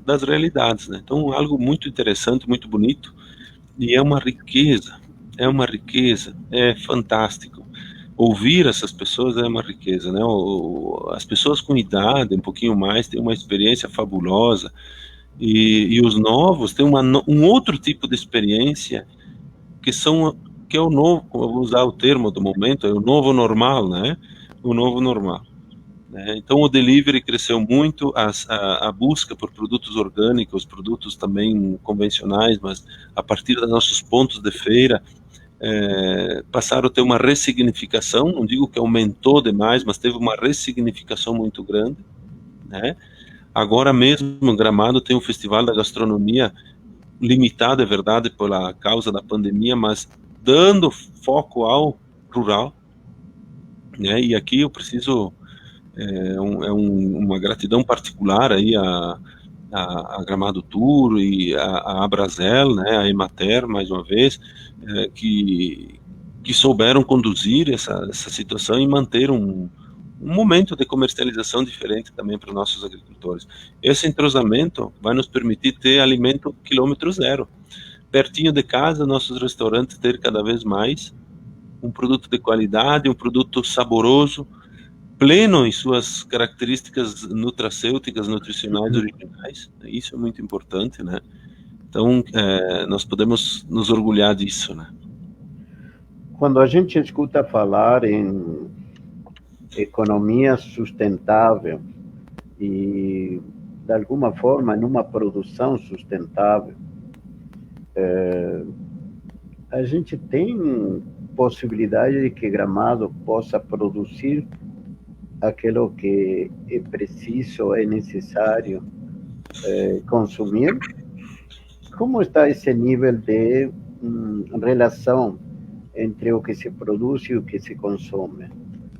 Speaker 3: das realidades, né? Então, algo muito interessante, muito bonito, e é uma riqueza, é fantástico. Ouvir essas pessoas é uma riqueza, né? As pessoas com idade, um pouquinho mais, têm uma experiência fabulosa, e os novos têm um outro tipo de experiência, que é o novo, eu vou usar o termo do momento, é o novo normal, né? O novo normal. Então o delivery cresceu muito, a busca por produtos orgânicos, produtos também convencionais, mas a partir dos nossos pontos de feira, passaram a ter uma ressignificação, não digo que aumentou demais, mas teve uma ressignificação muito grande, né? Agora mesmo em Gramado tem um festival da gastronomia limitado, é verdade, pela causa da pandemia, mas dando foco ao rural, né? E aqui eu preciso uma gratidão particular aí a Gramado Tour e a Abrazel, né, a Emater, mais uma vez, que souberam conduzir essa situação e manter um momento de comercialização diferente também para os nossos agricultores. Esse entrosamento vai nos permitir ter alimento quilômetro zero. Pertinho de casa, nossos restaurantes ter cada vez mais um produto de qualidade, um produto saboroso, pleno em suas características nutracêuticas, nutricionais originais. Isso é muito importante, né? Então, nós podemos nos orgulhar disso, né?
Speaker 1: Quando a gente escuta falar em economia sustentável e, de alguma forma, numa produção sustentável, a gente tem possibilidade de que Gramado possa produzir aquilo que é preciso, é necessário consumir? Como está esse nível de relação entre o que se produz e o que se consome?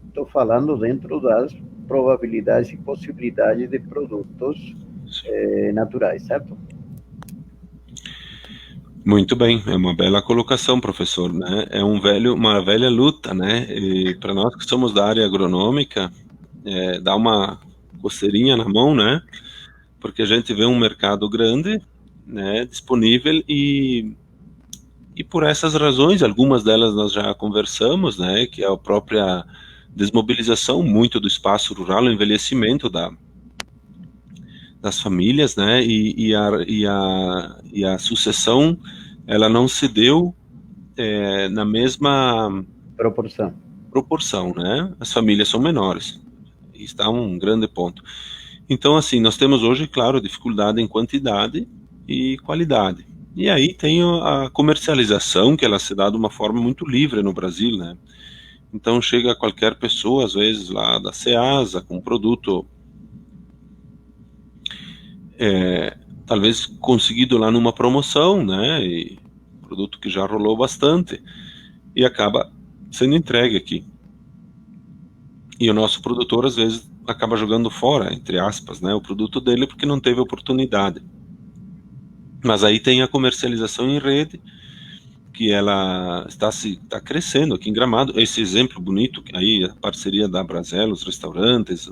Speaker 1: Estou falando dentro das probabilidades e possibilidades de produtos naturais, certo?
Speaker 3: Muito bem, é uma bela colocação, professor, né? É uma velha luta, né? E para nós que somos da área agronômica, dá uma coceirinha na mão, né? Porque a gente vê um mercado grande, né, disponível e por essas razões, algumas delas nós já conversamos, né, que é a própria desmobilização muito do espaço rural, o envelhecimento das famílias, né, e a sucessão, ela não se deu na mesma proporção, né, as famílias são menores, e está um grande ponto. Então, assim, nós temos hoje, claro, dificuldade em quantidade e qualidade. E aí tem a comercialização, que ela se dá de uma forma muito livre no Brasil, né? Então chega qualquer pessoa, às vezes lá da Ceasa, com um produto talvez conseguido lá numa promoção, né? E produto que já rolou bastante e acaba sendo entregue aqui. E o nosso produtor, às vezes, acaba jogando fora, entre aspas, né, o produto dele porque não teve oportunidade. Mas aí tem a comercialização em rede, que ela está crescendo aqui em Gramado. Esse exemplo bonito, aí a parceria da Brasella, os restaurantes,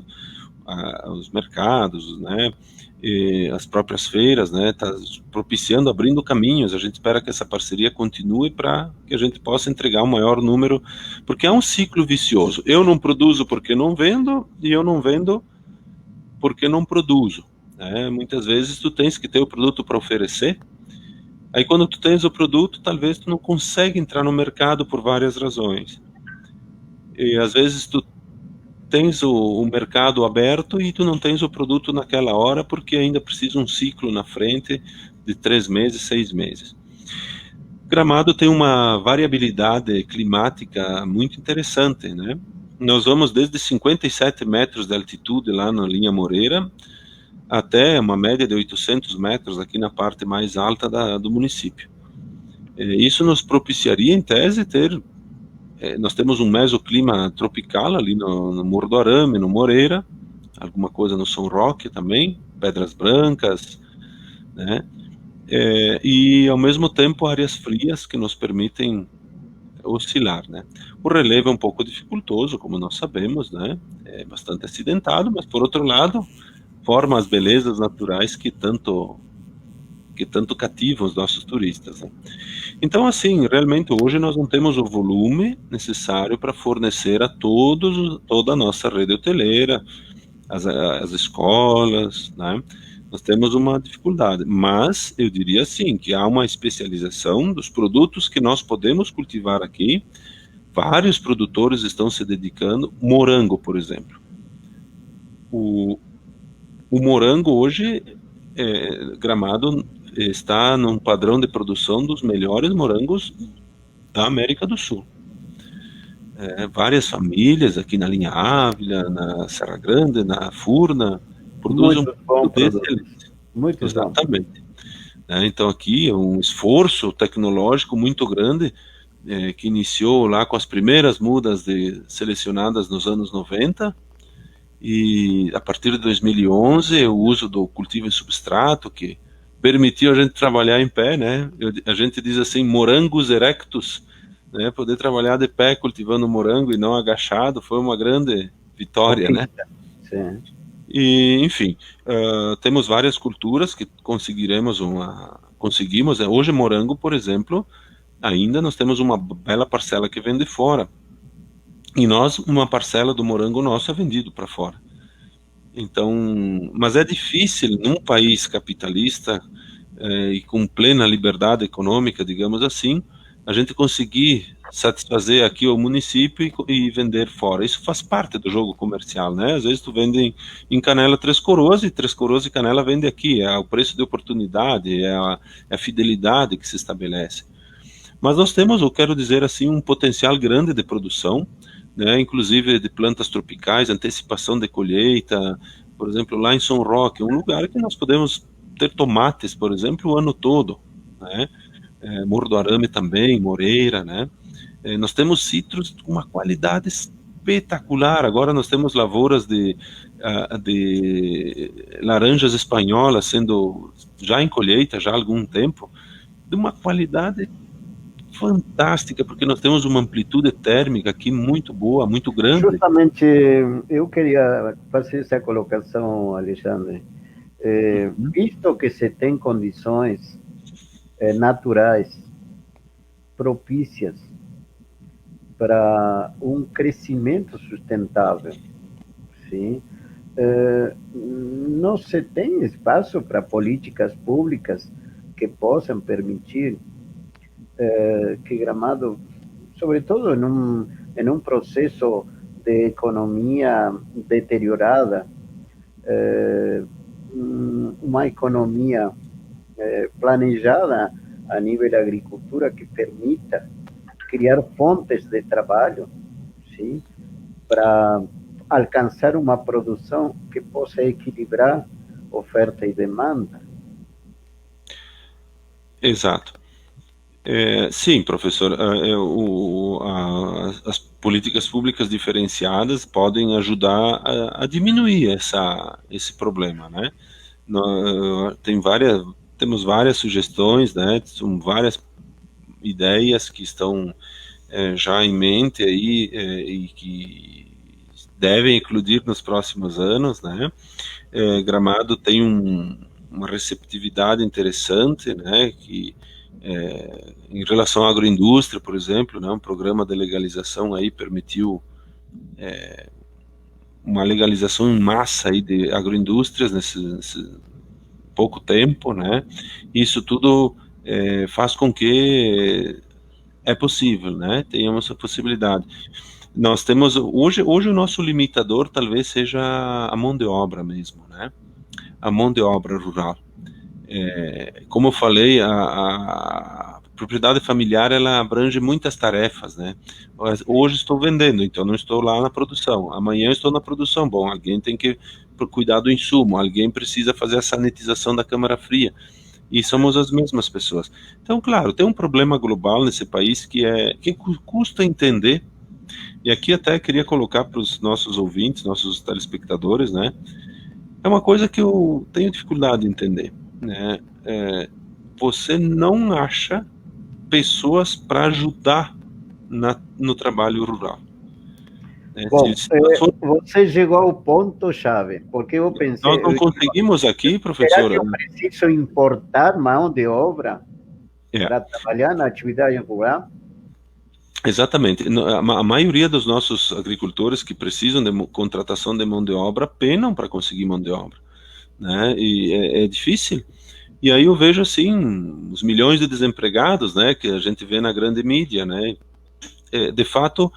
Speaker 3: os mercados, né, e as próprias feiras, né, está propiciando, abrindo caminhos. A gente espera que essa parceria continue para que a gente possa entregar um maior número, porque é um ciclo vicioso. Eu não produzo porque não vendo, e eu não vendo porque não produzo. Né? Muitas vezes tu tens que ter o produto para oferecer, aí quando tu tens o produto, talvez tu não consegue entrar no mercado por várias razões. E às vezes tu tens o mercado aberto e tu não tens o produto naquela hora porque ainda precisa um ciclo na frente de 3 meses, 6 meses. Gramado tem uma variabilidade climática muito interessante, né? Nós vamos desde 57 metros de altitude lá na linha Moreira até uma média de 800 metros aqui na parte mais alta do município. Isso nos propiciaria, em tese, nós temos um mesoclima tropical ali no Morro do Arame, no Moreira, alguma coisa no São Roque também, Pedras Brancas, né? E ao mesmo tempo áreas frias que nos permitem oscilar, né? O relevo é um pouco dificultoso, como nós sabemos, né? É bastante acidentado, mas por outro lado forma as belezas naturais que tanto cativam os nossos turistas, né? Então, assim, realmente hoje nós não temos o volume necessário para fornecer a toda a nossa rede hoteleira, as escolas, né? Nós temos uma dificuldade, mas eu diria assim, que há uma especialização dos produtos que nós podemos cultivar aqui. Vários produtores estão se dedicando, morango, por exemplo. O morango hoje, Gramado está num padrão de produção dos melhores morangos da América do Sul. Várias famílias aqui na linha Ávila, na Serra Grande, na Furna, produzem muito exatamente. Então aqui é um esforço tecnológico muito grande que iniciou lá com as primeiras mudas selecionadas nos anos 90, e a partir de 2011 o uso do cultivo em substrato, que permitiu a gente trabalhar em pé, né? A gente diz assim, morangos erectus, né? Poder trabalhar de pé cultivando morango e não agachado foi uma grande vitória, né?
Speaker 1: Sim.
Speaker 3: E, enfim, temos várias culturas que conseguimos. Hoje morango, por exemplo, ainda nós temos uma bela parcela que vem de fora. E uma parcela do morango nosso é vendido para fora. Então, mas é difícil num país capitalista e com plena liberdade econômica, digamos assim, a gente conseguir satisfazer aqui o município e vender fora. Isso faz parte do jogo comercial, né? Às vezes tu vende em Canela Três Coroas, e Três Coroas e Canela vende aqui. É o preço de oportunidade, é a fidelidade que se estabelece. Mas nós temos, eu quero dizer assim, um potencial grande de produção, né, inclusive de plantas tropicais, antecipação de colheita. Por exemplo, lá em São Roque, um lugar que nós podemos ter tomates, por exemplo, o ano todo, né? Morro do Arame também, Moreira, né? Nós temos citros com uma qualidade espetacular. Agora nós temos lavouras de laranjas espanholas sendo já em colheita já há algum tempo, de uma qualidade fantástica, porque nós temos uma amplitude térmica aqui muito boa, muito grande.
Speaker 1: Justamente, eu queria fazer essa colocação, Alexandre. Visto que se tem condições naturais propícias para um crescimento sustentável, sim, não se tem espaço para políticas públicas que possam permitir que Gramado, sobretudo em um processo de economia deteriorada, uma economia planejada a nível da agricultura que permita criar fontes de trabalho, sim, para alcançar uma produção que possa equilibrar oferta e demanda.
Speaker 3: Exato. Sim, professor, as políticas públicas diferenciadas podem ajudar a diminuir esse problema, né? Temos várias sugestões, né? São várias ideias que estão já em mente aí e que devem eclodir nos próximos anos, né? Gramado tem uma receptividade interessante, né? Que em relação à agroindústria, por exemplo, né, um programa de legalização aí permitiu uma legalização em massa aí de agroindústrias nesse pouco tempo, né? Isso tudo faz com que é possível, né? Tenhamos a possibilidade. Nós temos hoje o nosso limitador talvez seja a mão de obra mesmo, né? A mão de obra rural. Como eu falei, a propriedade familiar ela abrange muitas tarefas, né? Hoje estou vendendo, então não estou lá na produção. Amanhã estou na produção. Bom, alguém tem que cuidar do insumo, alguém precisa fazer a sanitização da câmara fria. E somos as mesmas pessoas. Então, claro, tem um problema global nesse país que custa entender. E aqui até queria colocar para os nossos ouvintes, nossos telespectadores, né? É uma coisa que eu tenho dificuldade de entender, né? Você não acha pessoas para ajudar no trabalho rural.
Speaker 1: Bom, você chegou ao ponto-chave, porque eu pensei...
Speaker 3: Nós não conseguimos aqui, professor...
Speaker 1: Será que eu preciso importar mão de obra para trabalhar na atividade rural?
Speaker 3: Exatamente. A maioria dos nossos agricultores que precisam de contratação de mão de obra penam para conseguir mão de obra, né? E é difícil. E aí eu vejo assim os milhões de desempregados, né, que a gente vê na grande mídia, né? De fato,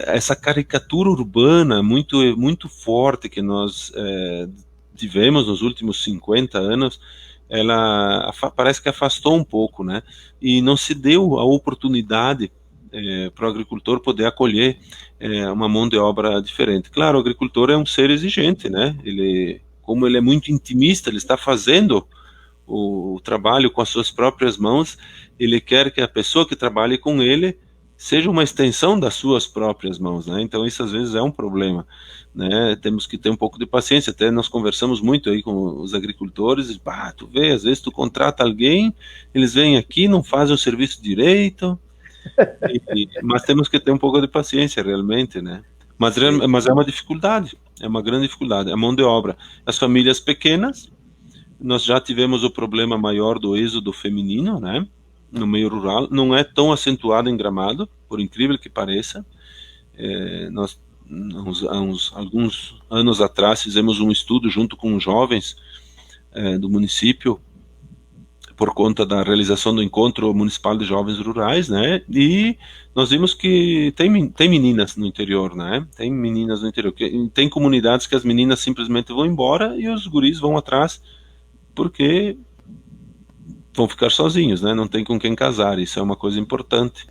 Speaker 3: essa caricatura urbana muito forte que nós tivemos nos últimos 50 anos, ela parece que afastou um pouco, né? E não se deu a oportunidade para o agricultor poder acolher uma mão de obra diferente. Claro, o agricultor é um ser exigente, né? Como ele é muito intimista, ele está fazendo o trabalho com as suas próprias mãos, ele quer que a pessoa que trabalhe com ele seja uma extensão das suas próprias mãos, né? Então isso às vezes é um problema, né? Temos que ter um pouco de paciência. Até nós conversamos muito aí com os agricultores, tu vê, às vezes tu contrata alguém, eles vêm aqui, não fazem o serviço direito, mas temos que ter um pouco de paciência realmente, né? Mas é uma dificuldade, é uma grande dificuldade, a mão de obra. As famílias pequenas, nós já tivemos o problema maior do êxodo feminino, né? No meio rural, não é tão acentuado em Gramado, por incrível que pareça. Nós, alguns anos atrás, fizemos um estudo junto com jovens do município, por conta da realização do Encontro Municipal de Jovens Rurais, né? E nós vimos que tem meninas no interior, né? Tem meninas no interior. Tem comunidades que as meninas simplesmente vão embora e os guris vão atrás, porque vão ficar sozinhos, né? Não tem com quem casar, isso é uma coisa importante.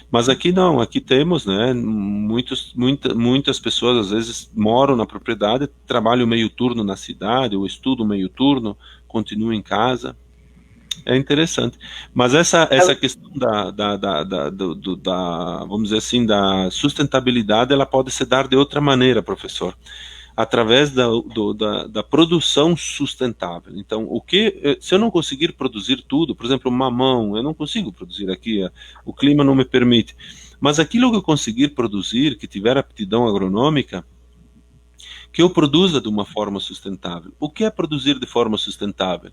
Speaker 3: Mas aqui não, aqui temos, né? Muitas pessoas às vezes moram na propriedade, trabalham meio turno na cidade, ou estudam meio turno, continuam em casa. É interessante. Mas essa questão vamos dizer assim, da sustentabilidade, ela pode se dar de outra maneira, professor. através da produção sustentável. Então, se eu não conseguir produzir tudo, por exemplo, mamão, eu não consigo produzir aqui, o clima não me permite, mas aquilo que eu conseguir produzir, que tiver aptidão agronômica, que eu produza de uma forma sustentável. O que é produzir de forma sustentável?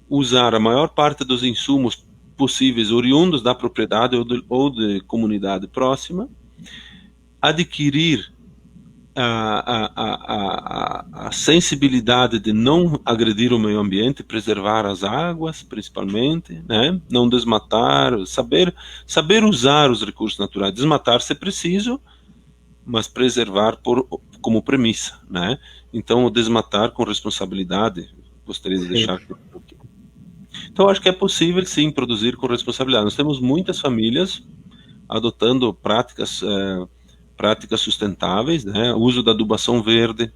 Speaker 3: Usar a maior parte dos insumos possíveis oriundos da propriedade ou de comunidade próxima, adquirir a sensibilidade de não agredir o meio ambiente, preservar as águas, principalmente, né? Não desmatar, saber usar os recursos naturais, desmatar se preciso, mas preservar como premissa, né? Então, o desmatar com responsabilidade, gostaria de deixar aqui um pouquinho. Então, acho que é possível, sim, produzir com responsabilidade. Nós temos muitas famílias adotando práticas sustentáveis, né? O uso da adubação verde,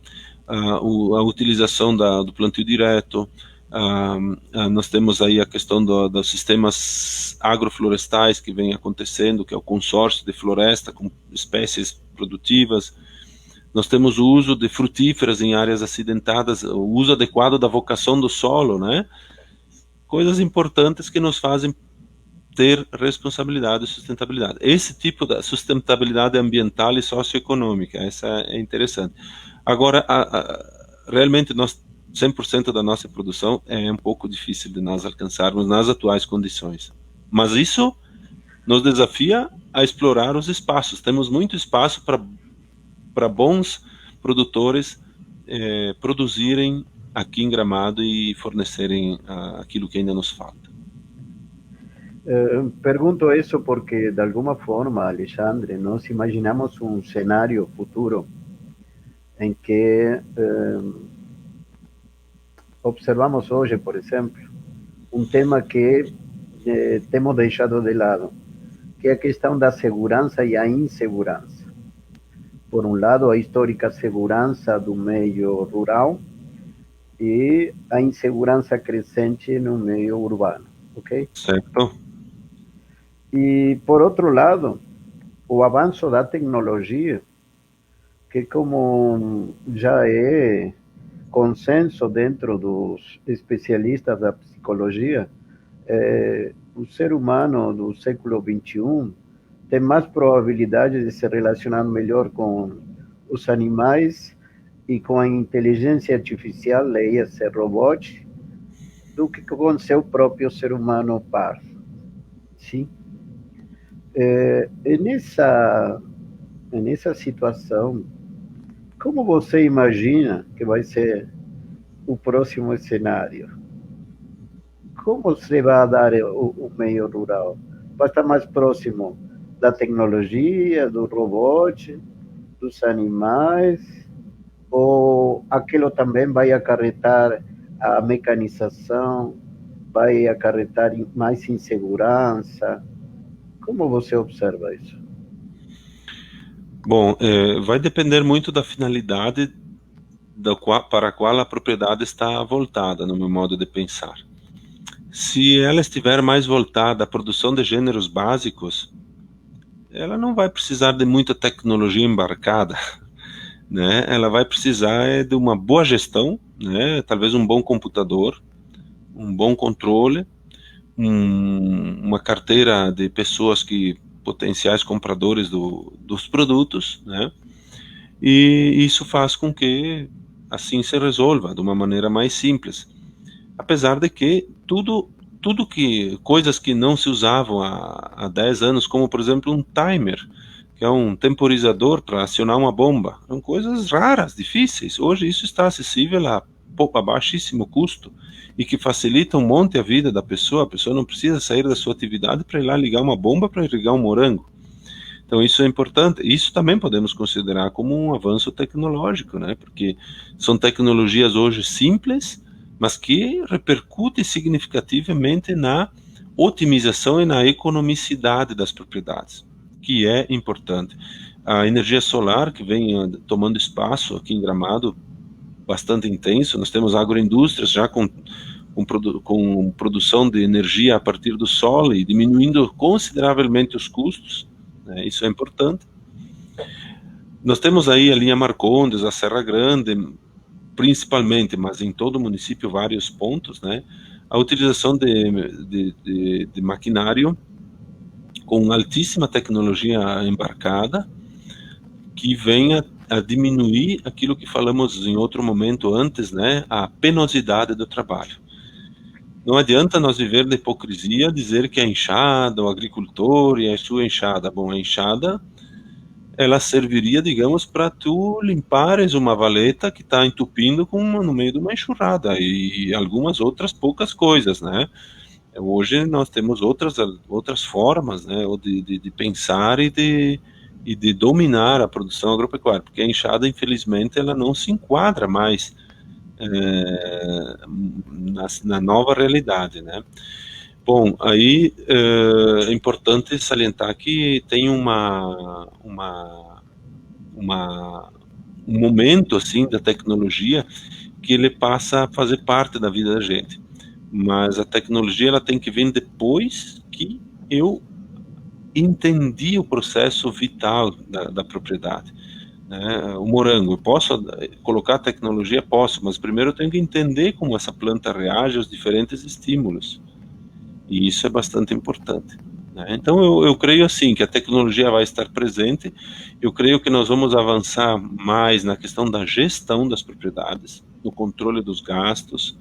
Speaker 3: a utilização do plantio direto, nós temos aí a questão dos sistemas agroflorestais que vem acontecendo, que é o consórcio de floresta com espécies produtivas. Nós temos o uso de frutíferas em áreas acidentadas, o uso adequado da vocação do solo, né? Coisas importantes que nos fazem ter responsabilidade e sustentabilidade. Esse tipo de sustentabilidade ambiental e socioeconômica, essa é interessante. Agora, realmente, 100% da nossa produção é um pouco difícil de nós alcançarmos nas atuais condições. Mas isso nos desafia a explorar os espaços. Temos muito espaço para bons produtores produzirem aqui em Gramado e fornecerem aquilo que ainda nos falta.
Speaker 1: Pergunto isso porque, de alguma forma, Alexandre, nós imaginamos um cenário futuro em que observamos hoje, por exemplo, um tema que temos deixado de lado, que é a questão da segurança e a insegurança. Por um lado, a histórica segurança do meio rural e a insegurança crescente no meio urbano, ok?
Speaker 3: Certo.
Speaker 1: E, por outro lado, o avanço da tecnologia, que como já é consenso dentro dos especialistas da psicologia, o ser humano do século XXI tem mais probabilidade de se relacionar melhor com os animais e com a inteligência artificial, leia-se robôs, do que com seu próprio ser humano par. Sim? Nessa situação, como você imagina que vai ser o próximo cenário? Como se vai dar o meio rural? Vai estar mais próximo da tecnologia, do robô, dos animais? Ou aquilo também vai acarretar a mecanização, vai acarretar mais insegurança? Como você observa isso?
Speaker 3: Bom, vai depender muito da finalidade para a qual a propriedade está voltada, no meu modo de pensar. Se ela estiver mais voltada à produção de gêneros básicos, ela não vai precisar de muita tecnologia embarcada, né? Ela vai precisar de uma boa gestão, né? Talvez um bom computador, um bom controle, uma carteira de pessoas potenciais compradores dos produtos, né? E isso faz com que assim se resolva de uma maneira mais simples. Apesar de que coisas que não se usavam há 10 anos, como por exemplo um timer, que é um temporizador para acionar uma bomba, são coisas raras, difíceis. Hoje isso está acessível a baixíssimo custo e que facilita um monte a vida da pessoa. A pessoa não precisa sair da sua atividade para ir lá ligar uma bomba para irrigar um morango. Então isso é importante. Isso também podemos considerar como um avanço tecnológico, né? Porque são tecnologias hoje simples, mas que repercutem significativamente na otimização e na economicidade das propriedades, que é importante. A energia solar, que vem tomando espaço aqui em Gramado, bastante intenso. Nós temos agroindústrias já com produção de energia a partir do sol e diminuindo consideravelmente os custos, né? Isso é importante. Nós temos aí a linha Marcondes, a Serra Grande, principalmente, mas em todo o município vários pontos, né? A utilização de maquinário com altíssima tecnologia embarcada, que venha a diminuir aquilo que falamos em outro momento antes, né? A penosidade do trabalho. Não adianta nós viver da hipocrisia, dizer que a enxada, o agricultor e a sua enxada. Bom, a enxada, ela serviria, digamos, para tu limpares uma valeta que está entupindo no meio de uma enxurrada e algumas outras poucas coisas, né? Hoje nós temos outras formas, né, de pensar e de dominar a produção agropecuária, porque a enxada, infelizmente, ela não se enquadra mais na nova realidade, né? Bom, aí é importante salientar que tem um momento assim da tecnologia que ele passa a fazer parte da vida da gente, mas a tecnologia ela tem que vir depois que eu entendi o processo vital da propriedade. Né? O morango, eu posso colocar tecnologia? Posso, mas primeiro eu tenho que entender como essa planta reage aos diferentes estímulos. E isso é bastante importante. Né? Então eu creio assim, que a tecnologia vai estar presente, eu creio que nós vamos avançar mais na questão da gestão das propriedades, no controle dos gastos,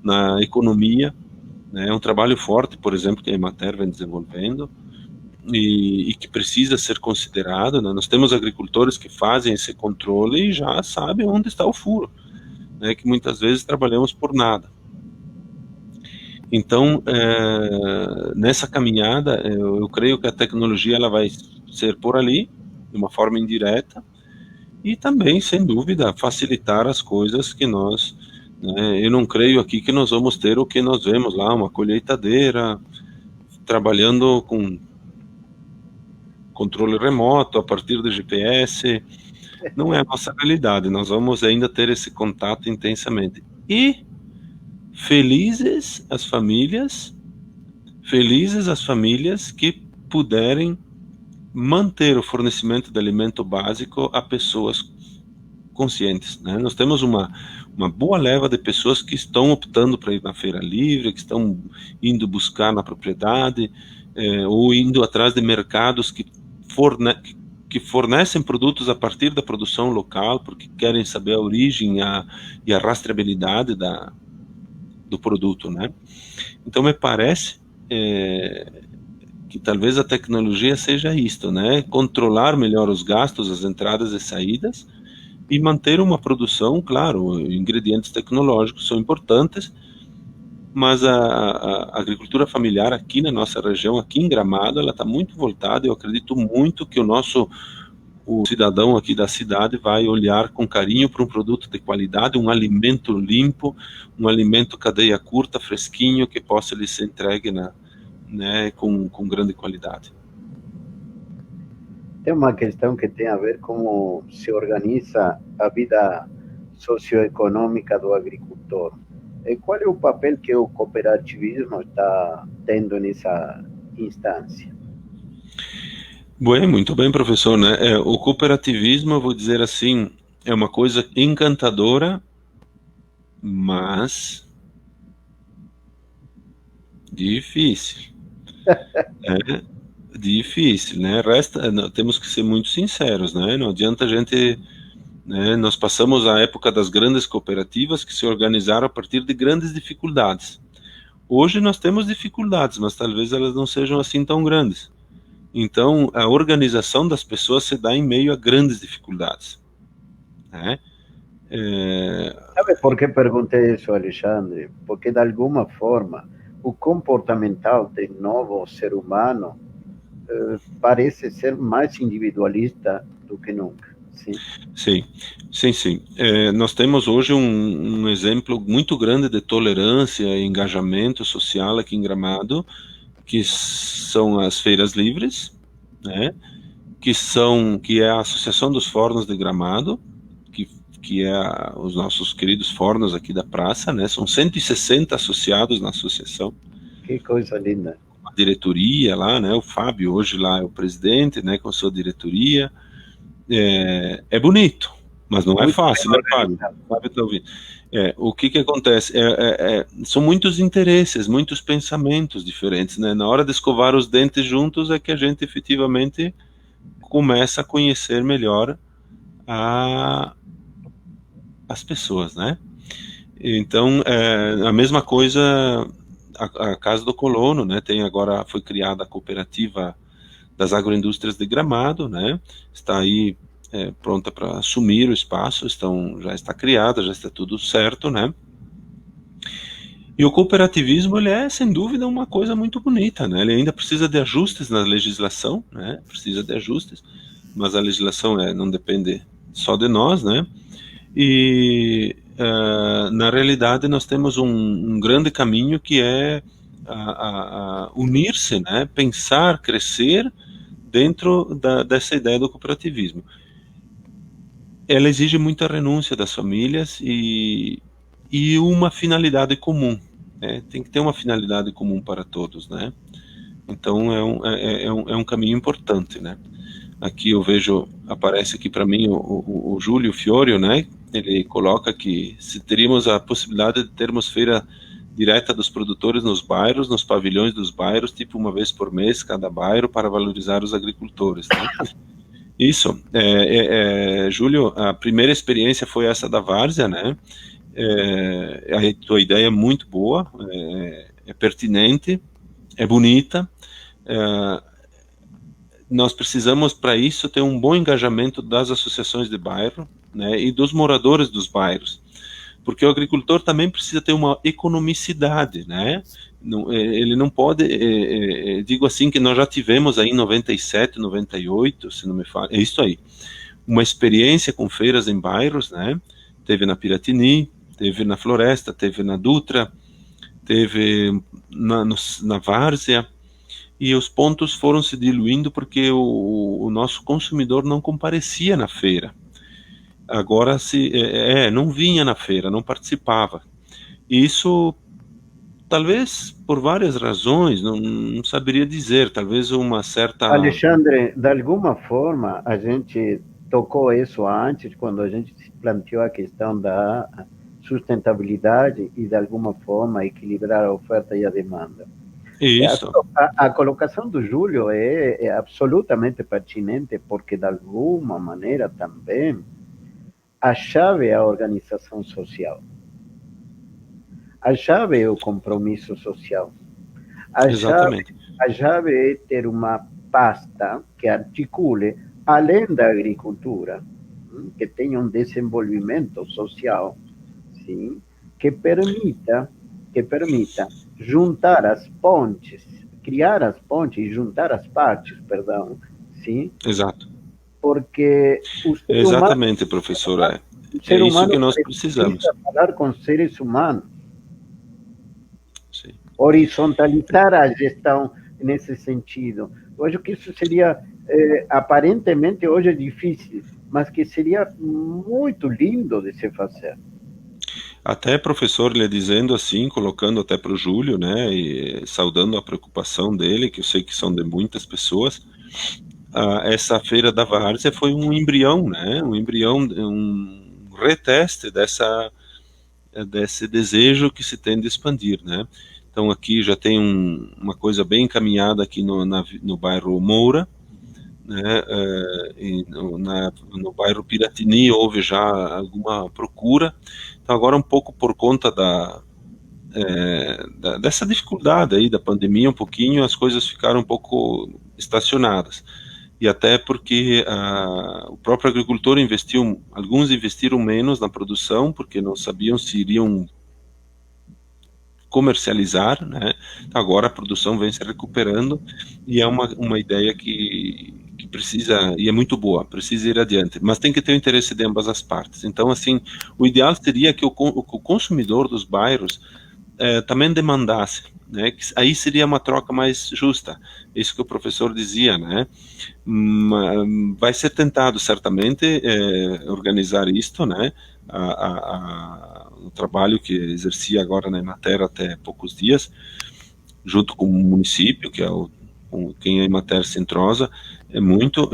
Speaker 3: na economia, né? É um trabalho forte, por exemplo, que a Emater vem desenvolvendo, e que precisa ser considerado, né? Nós temos agricultores que fazem esse controle e já sabem onde está o furo, né? Que muitas vezes trabalhamos por nada. Então, nessa caminhada, eu creio que a tecnologia ela vai ser por ali, de uma forma indireta, e também, sem dúvida, facilitar as coisas que nós... Né? Eu não creio aqui que nós vamos ter o que nós vemos lá, uma colheitadeira, trabalhando com controle remoto, a partir do GPS, não é a nossa realidade, nós vamos ainda ter esse contato intensamente. E felizes as famílias que puderem manter o fornecimento de alimento básico a pessoas conscientes, né? Nós temos uma boa leva de pessoas que estão optando para ir na feira livre, que estão indo buscar na propriedade, ou indo atrás de mercados que fornecem produtos a partir da produção local, porque querem saber a origem e a rastreabilidade do produto, né? Então me parece que talvez a tecnologia seja isto, né? Controlar melhor os gastos, as entradas e saídas, e manter uma produção, claro, ingredientes tecnológicos são importantes, mas a agricultura familiar aqui na nossa região, aqui em Gramado, ela está muito voltada. Eu acredito muito que o cidadão aqui da cidade vai olhar com carinho para um produto de qualidade, um alimento limpo, um alimento cadeia curta, fresquinho, que possa lhe ser entregue né, com grande qualidade.
Speaker 1: Tem uma questão que tem a ver com como se organiza a vida socioeconômica do agricultor. Qual é o papel que o cooperativismo está tendo nessa instância?
Speaker 3: Bem, muito bem, professor, né? O cooperativismo, eu vou dizer assim, é uma coisa encantadora, mas difícil. Difícil, né? Temos que ser muito sinceros, né? Não adianta a gente... Né? Nós passamos a época das grandes cooperativas que se organizaram a partir de grandes dificuldades. Hoje nós temos dificuldades, mas talvez elas não sejam assim tão grandes. Então, a organização das pessoas se dá em meio a grandes dificuldades. Né?
Speaker 1: Sabe por que perguntei isso, Alexandre? Porque, de alguma forma, o comportamental do novo ser humano parece ser mais individualista do que nunca.
Speaker 3: Sim. Nós temos hoje um exemplo muito grande de tolerância e engajamento social aqui em Gramado, que são as feiras livres, né? Que é a Associação dos Fornos de Gramado, que é os nossos queridos fornos aqui da praça, né? São 160 associados na associação.
Speaker 1: Que coisa linda.
Speaker 3: A diretoria lá, né? O Fábio hoje lá é o presidente, né? Com a sua diretoria. é bonito, mas não é fácil, né, Fábio? Fábio tá ouvindo. O que acontece? São muitos interesses, muitos pensamentos diferentes, né? Na hora de escovar os dentes juntos é que a gente efetivamente começa a conhecer melhor as pessoas, né? Então, a mesma coisa, a Casa do Colono, né? Agora foi criada a cooperativa das agroindústrias de Gramado, né? Está aí pronta para assumir o espaço, já está criada, já está tudo certo, né? E o cooperativismo, ele é, sem dúvida, uma coisa muito bonita, né? Ele ainda precisa de ajustes na legislação, né? Precisa de ajustes, mas a legislação não depende só de nós, né? E, na realidade, nós temos um grande caminho que é unir-se, né? Pensar, crescer dentro dessa ideia do cooperativismo. Ela exige muita renúncia das famílias e uma finalidade comum, né? Tem que ter uma finalidade comum para todos, né? Então é um caminho importante, né? Aqui eu vejo, aparece aqui para mim o Júlio Fiorio, né? Ele coloca que se teríamos a possibilidade de termos feira direta dos produtores nos bairros, nos pavilhões dos bairros, tipo uma vez por mês, cada bairro, para valorizar os agricultores, né? Isso, Júlio, a primeira experiência foi essa da várzea, né? A tua ideia é muito boa, é pertinente, é bonita. Nós precisamos, para isso, ter um bom engajamento das associações de bairro, né, e dos moradores dos bairros, porque o agricultor também precisa ter uma economicidade, né? Ele não pode, digo assim, que nós já tivemos aí em 97, 98, se não me falo, é isso aí, uma experiência com feiras em bairros, né? Teve na Piratini, teve na Floresta, teve na Dutra, teve na Várzea, e os pontos foram se diluindo porque o nosso consumidor não comparecia na feira. Agora não vinha na feira, não participava. Isso, talvez por várias razões, não saberia dizer, talvez uma certa...
Speaker 1: Alexandre, de alguma forma, a gente tocou isso antes, quando a gente planteou a questão da sustentabilidade e, de alguma forma, equilibrar a oferta e a demanda.
Speaker 3: Isso.
Speaker 1: A colocação do Júlio é absolutamente pertinente, porque, de alguma maneira, também, a chave é a organização social. A chave é o compromisso social. A chave é ter uma pasta que articule, além da agricultura, que tenha um desenvolvimento social, sim, que permita juntar as pontes, criar as pontes e juntar as partes, perdão, sim?
Speaker 3: Exato.
Speaker 1: Porque o ser
Speaker 3: Exatamente,
Speaker 1: humano,
Speaker 3: professor,
Speaker 1: é
Speaker 3: isso que nós precisamos.
Speaker 1: Falar com seres humanos.
Speaker 3: Sim.
Speaker 1: Horizontalizar a gestão nesse sentido. Eu acho que isso seria, aparentemente hoje é difícil, mas que seria muito lindo de se fazer.
Speaker 3: Até professor, ele dizendo assim, colocando até para o Júlio, né, e saudando a preocupação dele, que eu sei que são de muitas pessoas, essa feira da Várzea foi um embrião, né, um reteste desse desejo que se tem de expandir, né. Então aqui já tem uma coisa bem encaminhada aqui no bairro Moura, né, e no bairro Piratini houve já alguma procura. Então agora um pouco por conta dessa dificuldade aí da pandemia, um pouquinho as coisas ficaram um pouco estacionadas, e até porque o próprio agricultor alguns investiram menos na produção, porque não sabiam se iriam comercializar, né? Agora a produção vem se recuperando, e é uma ideia que precisa, e é muito boa, precisa ir adiante, mas tem que ter o interesse de ambas as partes. Então, assim, o ideal seria que o consumidor dos bairros também demandasse, né? Que aí seria uma troca mais justa, isso que o professor dizia, né? Vai ser tentado certamente organizar isto, né? O trabalho que exercia agora na Emater até poucos dias, junto com o município, que é o com quem é Imater Centrosa, é muito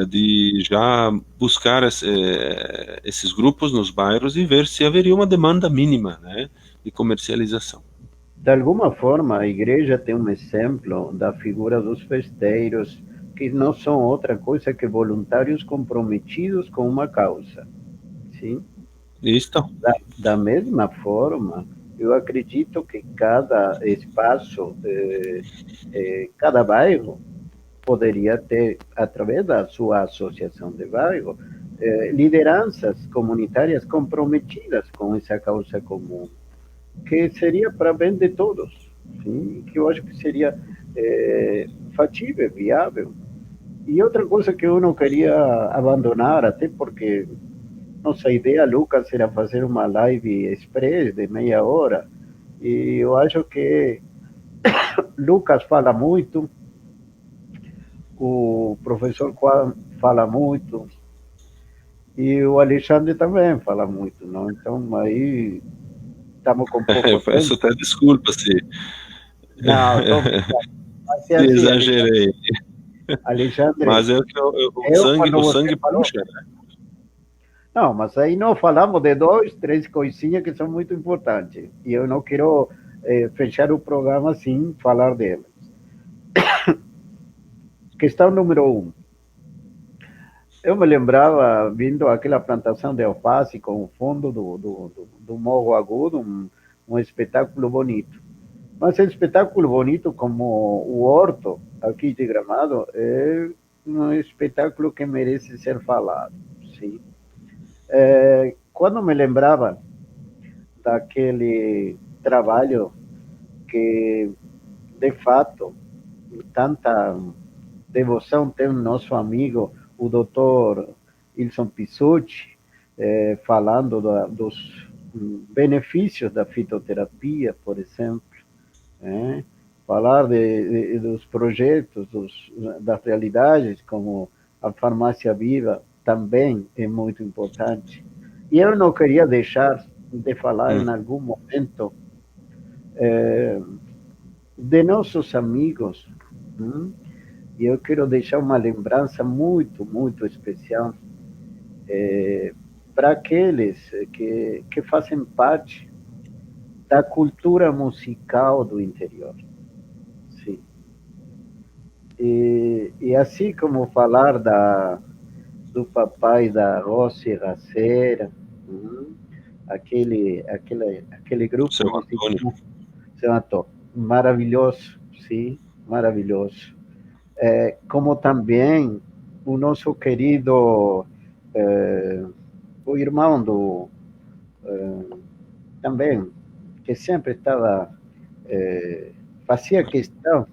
Speaker 3: de já buscar esses grupos nos bairros e ver se haveria uma demanda mínima, né, de comercialização.
Speaker 1: De alguma forma, a igreja tem um exemplo da figura dos festeiros, que não são outra coisa que voluntários comprometidos com uma causa. Sim?
Speaker 3: Isso.
Speaker 1: Da mesma forma, eu acredito que cada espaço, cada bairro, poderia ter, através da sua associação de bairro, lideranças comunitárias comprometidas com essa causa comum, que seria para bem de todos, sim? Que eu acho que seria factível, viável. E outra coisa que eu não queria abandonar, até porque nossa ideia, Lucas, era fazer uma live express de meia hora, e eu acho que Lucas fala muito, o professor Juan fala muito, e o Alexandre também fala muito, não? Então, aí estamos com pouco tempo.
Speaker 3: Peço até desculpa se...
Speaker 1: Não,
Speaker 3: se assim, exagerei.
Speaker 1: Alexandre...
Speaker 3: Mas é que o sangue puxa, né?
Speaker 1: Não, mas aí nós falamos de 2, 3 coisinhas que são muito importantes. E eu não quero fechar o programa sem falar delas. Questão número 1. Eu me lembrava, vindo aquela plantação de alface com o fundo do Morro Agudo, um espetáculo bonito. Mas um espetáculo bonito como o Horto, aqui de Gramado, é um espetáculo que merece ser falado. Sim. Quando me lembrava daquele trabalho que, de fato, tanta devoção tem o nosso amigo, o doutor Ilson Pissucci, falando dos benefícios da fitoterapia, por exemplo, falar dos projetos, das realidades, como a farmácia viva, também é muito importante. E eu não queria deixar de falar em algum momento de nossos amigos, e eu quero deixar uma lembrança muito, muito especial para aqueles que fazem parte da cultura musical do interior. Sim. E assim como falar do papai da Rossi Racera, aquele grupo
Speaker 3: Seu Antônio.
Speaker 1: Seu Antônio, maravilhoso, sim, maravilhoso. Como também o nosso querido, o irmão também, que sempre estava, fazia questão,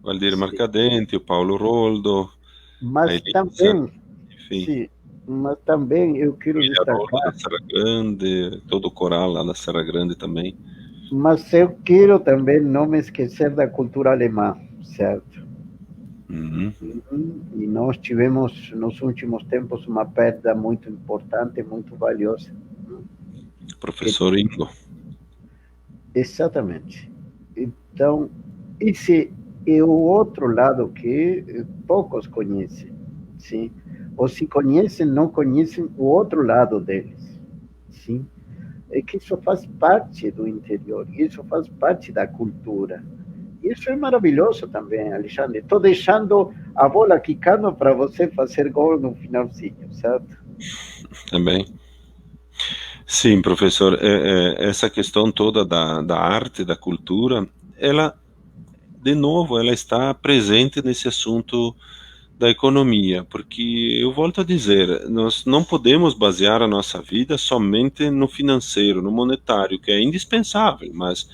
Speaker 3: Valdir Marcadente, o Paulo Roldo,
Speaker 1: mas também, enfim. Sim, mas também eu quero destacar...
Speaker 3: da Serra Grande, todo o coral lá da Serra Grande também.
Speaker 1: Mas eu quero também não me esquecer da cultura alemã, certo? E nós tivemos, nos últimos tempos, uma perda muito importante, muito valiosa.
Speaker 3: Professor Ingo.
Speaker 1: Exatamente. Então, esse é o outro lado que poucos conhecem, sim? Ou se conhecem, não conhecem o outro lado deles, sim? É que isso faz parte do interior, isso faz parte da cultura. Isso é maravilhoso também, Alexandre. Estou deixando a bola quicando para você fazer gol no finalzinho, certo?
Speaker 3: Também. Sim, professor, essa questão toda da arte, da cultura, ela, de novo, ela está presente nesse assunto da economia, porque eu volto a dizer, nós não podemos basear a nossa vida somente no financeiro, no monetário, que é indispensável, mas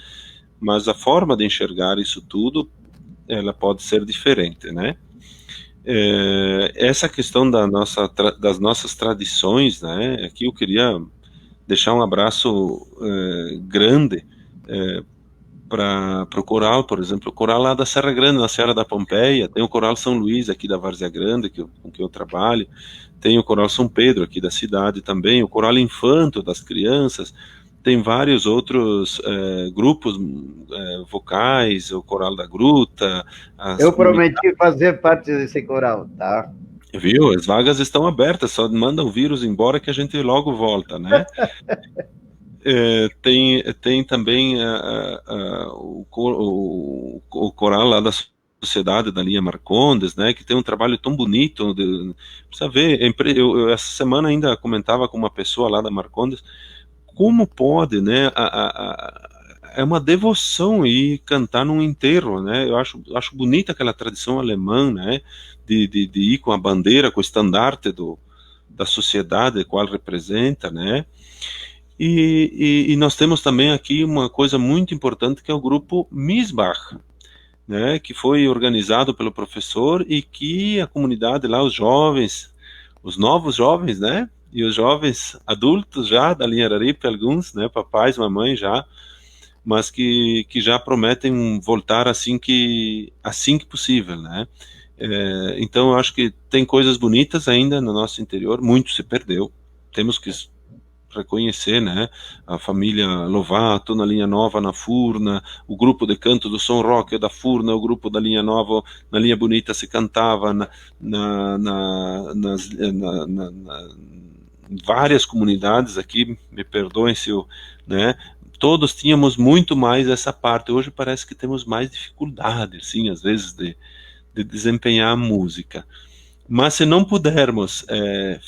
Speaker 3: a forma de enxergar isso tudo, ela pode ser diferente, né? Essa questão das nossas tradições, né? Aqui eu queria deixar um abraço grande para o coral, por exemplo, o coral lá da Serra Grande, na Serra da Pompeia, tem o coral São Luís aqui da Várzea Grande, com que eu trabalho, tem o coral São Pedro aqui da cidade também, o coral Infanto das crianças, tem vários outros grupos vocais, o Coral da Gruta.
Speaker 1: Eu prometi fazer parte desse coral, tá?
Speaker 3: Viu? As vagas estão abertas, só manda o vírus embora que a gente logo volta, né? Tem também o coral lá da sociedade da linha Marcondes, né, que tem um trabalho tão bonito, precisa ver, eu essa semana ainda comentava com uma pessoa lá da Marcondes, como pode, né, é uma devoção ir cantar num enterro, né, eu acho bonita aquela tradição alemã, né, de ir com a bandeira, com o estandarte da sociedade, qual representa, né. E nós temos também aqui uma coisa muito importante que é o grupo Misbach, né, que foi organizado pelo professor e que a comunidade lá, os jovens, os novos jovens, né, e os jovens adultos já da linha Araripe, alguns, né, papais, mamães já, mas que já prometem voltar assim que possível, né. Então eu acho que tem coisas bonitas ainda no nosso interior, muito se perdeu, temos que reconhecer, né, a família Lovato na linha nova na Furna, o grupo de canto do Som Rock da Furna, o grupo da linha nova na linha bonita se cantava nas várias comunidades aqui, me perdoem se eu, né, todos tínhamos muito mais essa parte, hoje parece que temos mais dificuldade, sim, às vezes de desempenhar a música. Mas se não pudermos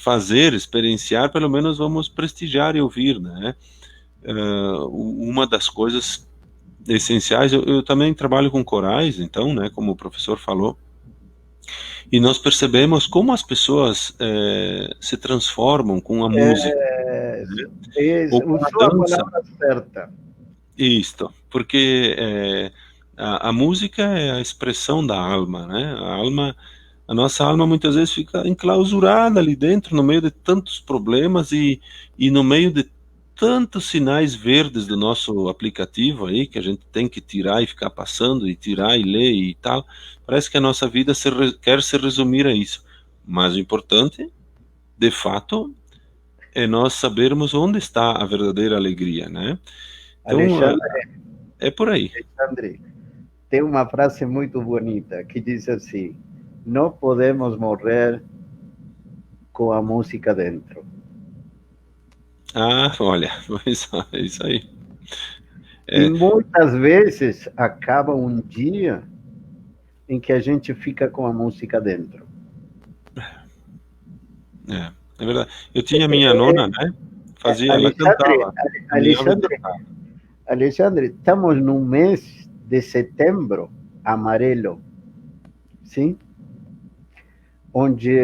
Speaker 3: fazer, experienciar, pelo menos vamos prestigiar e ouvir, né? Uma das coisas essenciais, eu também trabalho com corais, então, né, como o professor falou, e nós percebemos como as pessoas se transformam com a música.
Speaker 1: Usou a palavra certa.
Speaker 3: Isto, porque a música é a expressão da alma, né? A nossa alma muitas vezes fica enclausurada ali dentro, no meio de tantos problemas e no meio de tantos sinais verdes do nosso aplicativo aí, que a gente tem que tirar e ficar passando, e tirar e ler e tal. Parece que a nossa vida quer se resumir a isso. Mas o importante, de fato, é nós sabermos onde está a verdadeira alegria, né? Então,
Speaker 1: Alexandre,
Speaker 3: é por aí.
Speaker 1: Alexandre, tem uma frase muito bonita que diz assim: não podemos morrer com a música dentro.
Speaker 3: Ah, olha, é isso aí.
Speaker 1: E muitas vezes acaba um dia em que a gente fica com a música dentro.
Speaker 3: É verdade. Eu tinha minha nona, né? Ela cantava.
Speaker 1: Alexandre, estamos no mês de setembro amarelo, sim? Onde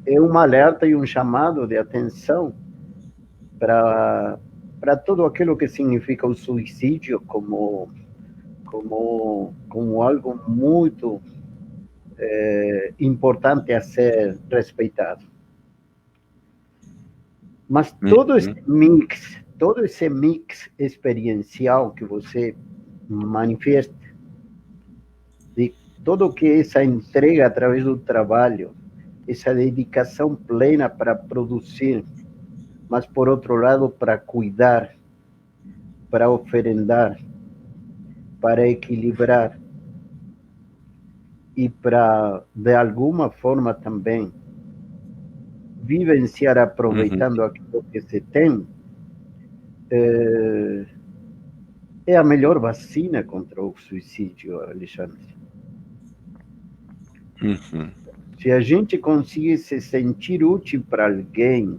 Speaker 1: é um alerta e um chamado de atenção para tudo aquilo que significa o suicídio como algo muito importante a ser respeitado. Mas todo esse mix experiencial que você manifesta, de todo que essa entrega através do trabalho, essa dedicação plena para produzir, mas por outro lado para cuidar, para oferendar, para equilibrar e para, de alguma forma também, vivenciar aproveitando aquilo que se tem, é a melhor vacina contra o suicídio, Alexandre. Se a gente conseguir se sentir útil para alguém,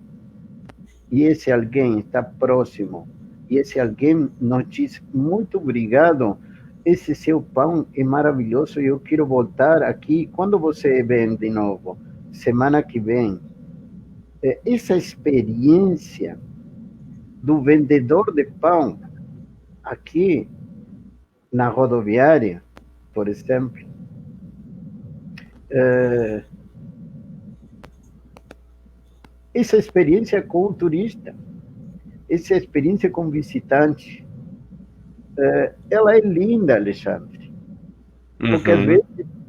Speaker 1: e esse alguém está próximo, e esse alguém nos diz: muito obrigado, esse seu pão é maravilhoso, eu quero voltar aqui, quando você vem de novo? Semana que vem. Essa experiência do vendedor de pão aqui na rodoviária, por exemplo, essa experiência com o turista, essa experiência com o visitante, ela é linda, Alexandre, porque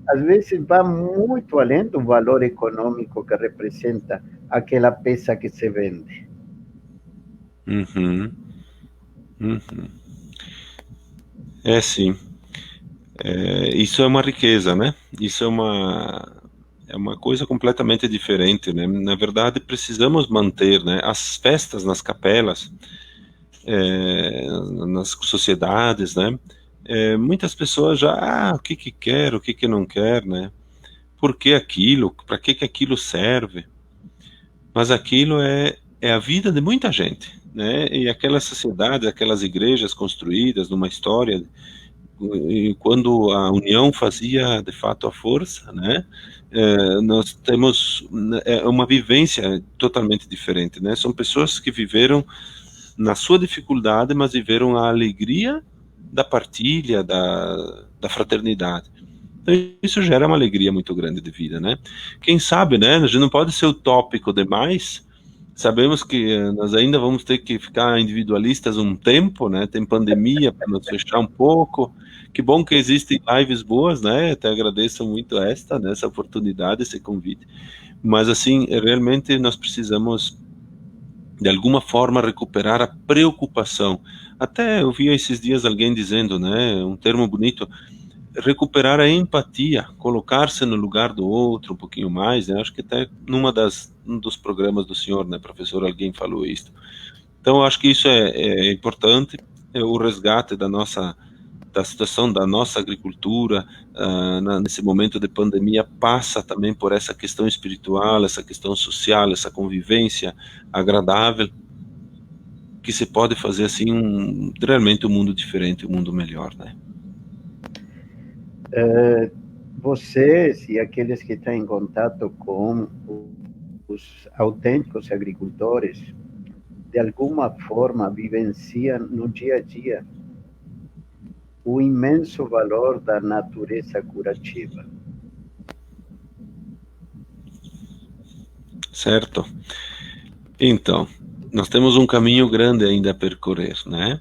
Speaker 1: às vezes vai muito além do valor econômico que representa aquela peça que se vende.
Speaker 3: Uhum. Uhum. Sim. Isso é uma riqueza, né? Isso é uma coisa completamente diferente, né? Na verdade, precisamos manter, né, as festas nas capelas, nas sociedades, né? Muitas pessoas já, o que que quer, o que que não quer, né? Por que aquilo? Para que que aquilo serve? Mas aquilo é a vida de muita gente, né? E aquelas sociedades, aquelas igrejas construídas numa história, e quando a união fazia de fato a força, né? Nós temos uma vivência totalmente diferente, né? São pessoas que viveram na sua dificuldade, mas viveram a alegria da partilha, da fraternidade. Então, isso gera uma alegria muito grande de vida, né? Quem sabe, né? A gente não pode ser utópico demais. Sabemos que nós ainda vamos ter que ficar individualistas um tempo, né? Tem pandemia para nos fechar um pouco. Que bom que existem lives boas, né? Até agradeço muito essa oportunidade, esse convite. Mas, assim, realmente nós precisamos, de alguma forma, recuperar a preocupação. Até eu vi esses dias alguém dizendo, né? Um termo bonito, recuperar a empatia, colocar-se no lugar do outro um pouquinho mais, né? Acho que até um dos programas do senhor, né, professor, alguém falou isso. Então, eu acho que isso é importante, o resgate da situação da nossa agricultura, nesse momento de pandemia, passa também por essa questão espiritual, essa questão social, essa convivência agradável, que se pode fazer assim realmente um mundo diferente, um mundo melhor, né?
Speaker 1: Vocês e aqueles que estão em contato com os autênticos agricultores, de alguma forma vivenciam no dia a dia o imenso valor da natureza curativa.
Speaker 3: Certo. Então, nós temos um caminho grande ainda a percorrer, né?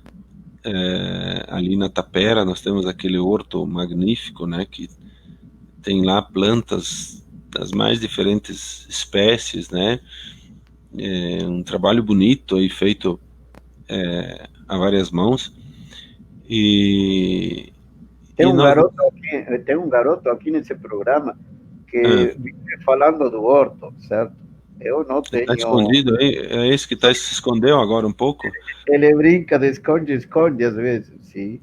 Speaker 3: Ali na Tapera nós temos aquele horto magnífico, né? Que tem lá plantas das mais diferentes espécies, né? Um trabalho bonito aí feito a várias mãos.
Speaker 1: Tem um garoto aqui nesse programa que vive falando do horto, certo? Eu não tenho.
Speaker 3: Está escondido aí? É esse que se escondeu agora um pouco?
Speaker 1: Ele brinca de esconde às vezes, sim.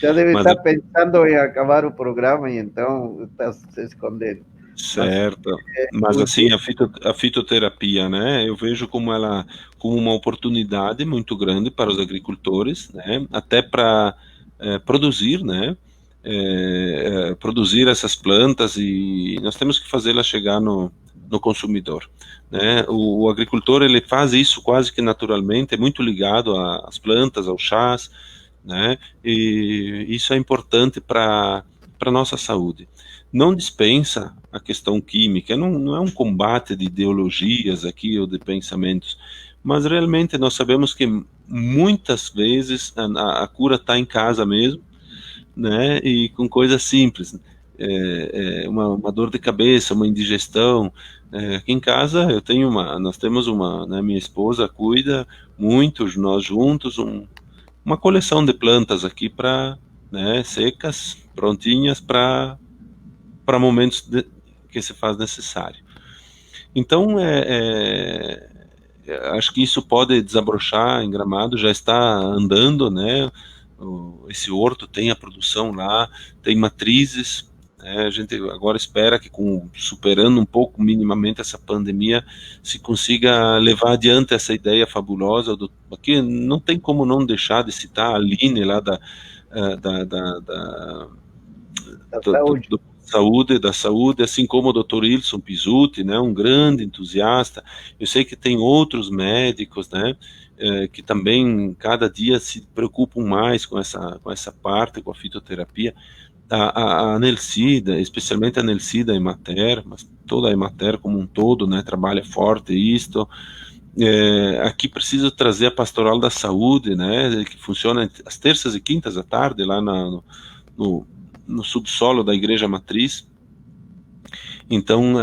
Speaker 1: Já deve
Speaker 3: Mas
Speaker 1: estar pensando em acabar o programa e então está se escondendo.
Speaker 3: Certo. Mas assim, a fitoterapia, né? Eu vejo como uma oportunidade muito grande para os agricultores, né? Até para produzir, né? Produzir essas plantas, e nós temos que fazê-las chegar no consumidor, né? O agricultor, ele faz isso quase que naturalmente, é muito ligado às plantas, aos chás, né? E isso é importante para a nossa saúde. Não dispensa a questão química, não é um combate de ideologias aqui ou de pensamentos, mas realmente nós sabemos que muitas vezes a cura está em casa mesmo, né? E com coisas simples, uma dor de cabeça, uma indigestão. Aqui em casa nós temos né, minha esposa cuida muito, nós juntos, uma coleção de plantas aqui né, secas, prontinhas para momentos que se faz necessário. Então, acho que isso pode desabrochar em Gramado, já está andando, né? Esse horto tem a produção lá, tem matrizes, né? A gente agora espera que, superando um pouco minimamente essa pandemia, se consiga levar adiante essa ideia fabulosa. Aqui não tem como não deixar de citar a Aline lá da saúde, assim como o Dr. Ilson Pizzuti, né, um grande entusiasta. Eu sei que tem outros médicos, né, que também cada dia se preocupam mais com essa parte, com a fitoterapia. A Anelcida, especialmente a Anelcida Emater, mas toda a Emater como um todo, né, trabalha forte isto. Aqui preciso trazer a Pastoral da Saúde, né, que funciona às terças e quintas à tarde lá no subsolo da Igreja Matriz, Então,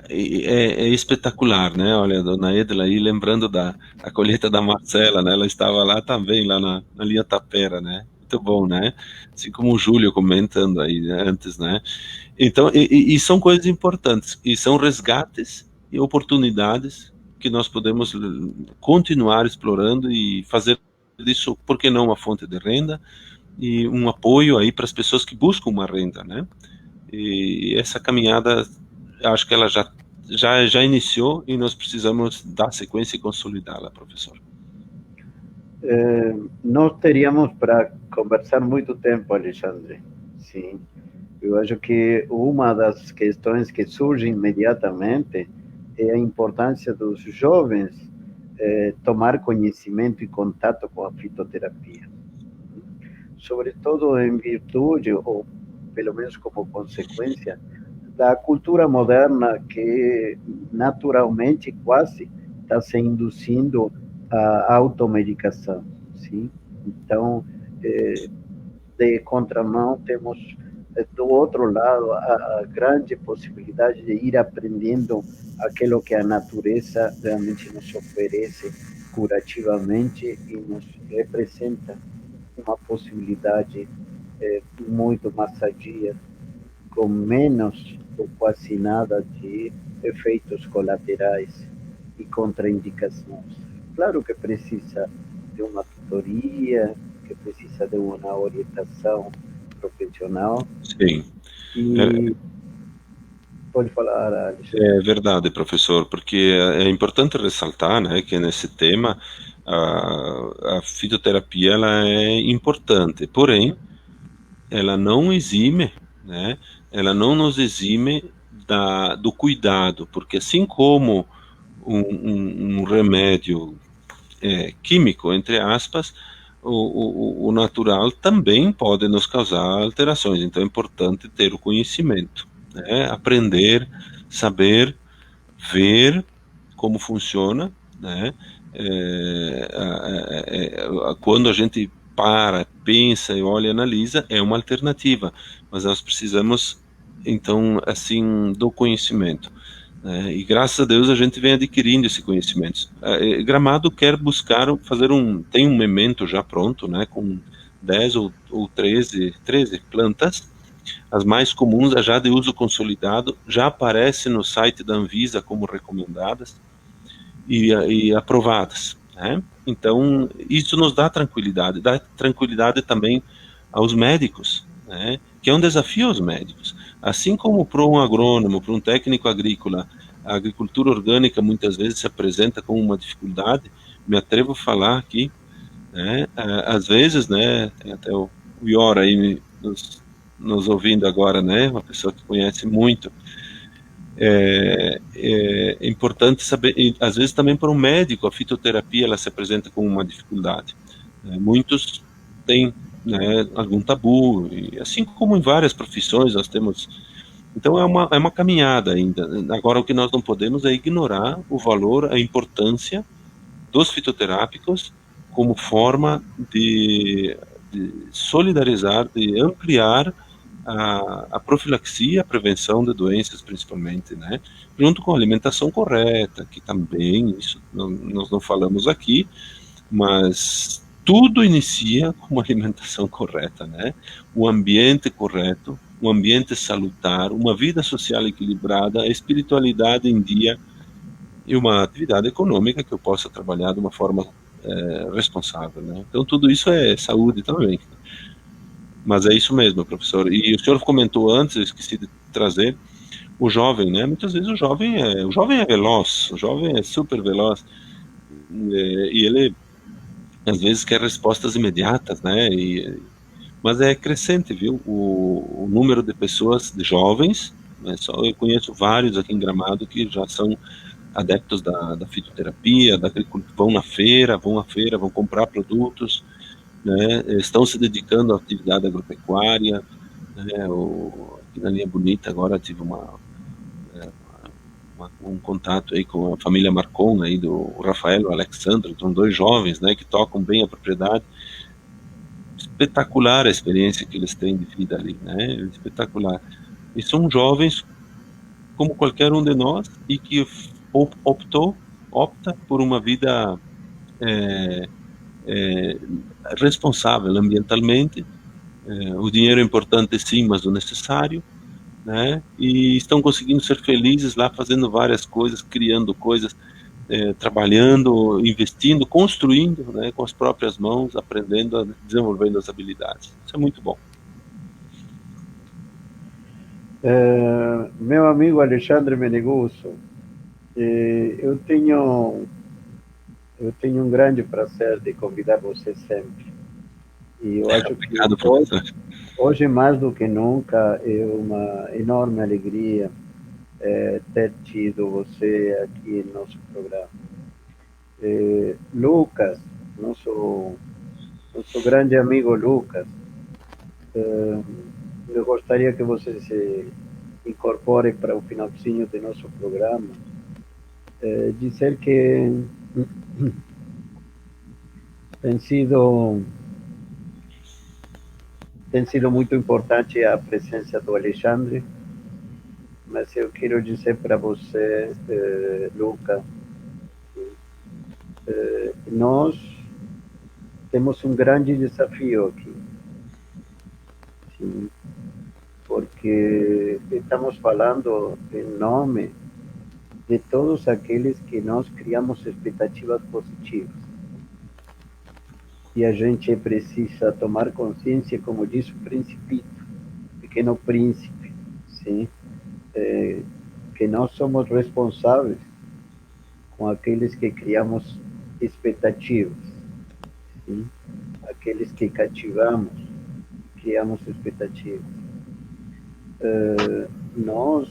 Speaker 3: é espetacular, né? Olha, a dona Edla aí, lembrando da colheita da Marcela, né? Ela estava lá também, lá na linha Tapera, né? Muito bom, né? Assim como o Júlio comentando aí, né, antes, né? Então, e são coisas importantes, e são resgates e oportunidades que nós podemos continuar explorando e fazer disso, por que não, uma fonte de renda e um apoio aí para as pessoas que buscam uma renda, né? E essa caminhada, acho que ela já iniciou e nós precisamos dar sequência e consolidá-la, professor.
Speaker 1: Nós teríamos para conversar muito tempo, Alexandre. Sim, eu acho que uma das questões que surge imediatamente é a importância dos jovens tomar conhecimento e contato com a fitoterapia, sobretudo em virtude, ou pelo menos como consequência, da cultura moderna que naturalmente quase está se induzindo a automedicação, sim? Então, de contramão, temos do outro lado a grande possibilidade de ir aprendendo aquilo que a natureza realmente nos oferece curativamente e nos representa uma possibilidade muito mais sadia, com menos ou quase nada de efeitos colaterais e contraindicações. Claro que precisa de uma tutoria, que precisa de uma orientação profissional.
Speaker 3: Sim.
Speaker 1: E pode falar, Alexandre.
Speaker 3: É verdade, professor, porque é importante ressaltar, né, que nesse tema a fitoterapia ela é importante, porém ela não exime, né, ela não nos exime do cuidado, porque assim como um remédio químico, entre aspas, o natural também pode nos causar alterações, então é importante ter o conhecimento, né, aprender, saber, ver como funciona, né, quando a gente para, pensa e olha e analisa, é uma alternativa, mas nós precisamos, então, assim, do conhecimento. E graças a Deus a gente vem adquirindo esse conhecimento. Gramado quer buscar tem um memento já pronto, né, com 10 ou 13 plantas, as mais comuns, já de uso consolidado, já aparece no site da Anvisa como recomendadas e aprovadas, né? Então, isso nos dá tranquilidade também aos médicos, né? Que é um desafio aos médicos. Assim como para um agrônomo, para um técnico agrícola, a agricultura orgânica muitas vezes se apresenta como uma dificuldade, me atrevo a falar aqui, né? Às vezes, né, tem até o Iora aí nos ouvindo agora, né, uma pessoa que conhece muito, é importante saber, e às vezes também para um médico, a fitoterapia ela se apresenta como uma dificuldade. Muitos têm, né, algum tabu, e assim como em várias profissões nós temos. Então é uma caminhada ainda. Agora o que nós não podemos é ignorar o valor, a importância dos fitoterápicos como forma de solidarizar, de ampliar a profilaxia, a prevenção de doenças, principalmente, né? Junto com a alimentação correta, que também, isso nós não falamos aqui, mas tudo inicia com uma alimentação correta, né? O ambiente correto, um ambiente salutar, uma vida social equilibrada, a espiritualidade em dia e uma atividade econômica que eu possa trabalhar de uma forma responsável, né? Então tudo isso é saúde também. Mas é isso mesmo, professor. E o senhor comentou antes, eu esqueci de trazer, o jovem, né? Muitas vezes o jovem é veloz, o jovem é super veloz, e ele às vezes quer respostas imediatas, né? Mas é crescente, viu? O número de pessoas, de jovens, né? Eu conheço vários aqui em Gramado que já são adeptos da fitoterapia, da agricultura, vão à feira, vão comprar produtos, né, estão se dedicando à atividade agropecuária, né, aqui na Linha Bonita agora tive um contato aí com a família Marcon, aí do Rafael e o Alexandre, são dois jovens, né, que tocam bem a propriedade. Espetacular a experiência que eles têm de vida ali, né, espetacular. E são jovens como qualquer um de nós e que opta por uma vida responsável ambientalmente. O dinheiro é importante sim, mas o necessário, né? E estão conseguindo ser felizes lá, fazendo várias coisas, criando coisas, trabalhando, investindo, construindo, né, com as próprias mãos, aprendendo, desenvolvendo as habilidades. Isso é muito bom.
Speaker 1: Meu amigo Alexandre Menegusso, eu tenho um grande prazer de convidar você sempre. E eu acho que
Speaker 3: Obrigado, professor.
Speaker 1: hoje mais do que nunca é uma enorme alegria ter tido você aqui no nosso programa. Lucas, nosso grande amigo Lucas, eu gostaria que você se incorpore para o finalzinho do nosso programa. Dizer que tem sido muito importante a presença do Alexandre, mas eu quero dizer para você, Lucas, nós temos um grande desafio aqui, sim, porque estamos falando em nome de todos aqueles que nós criamos expectativas positivas. E a gente precisa tomar consciência, como diz o Principito, Pequeno Príncipe, sim? Que nós somos responsáveis com aqueles que criamos expectativas, sim? Aqueles que cativamos, criamos expectativas. Nós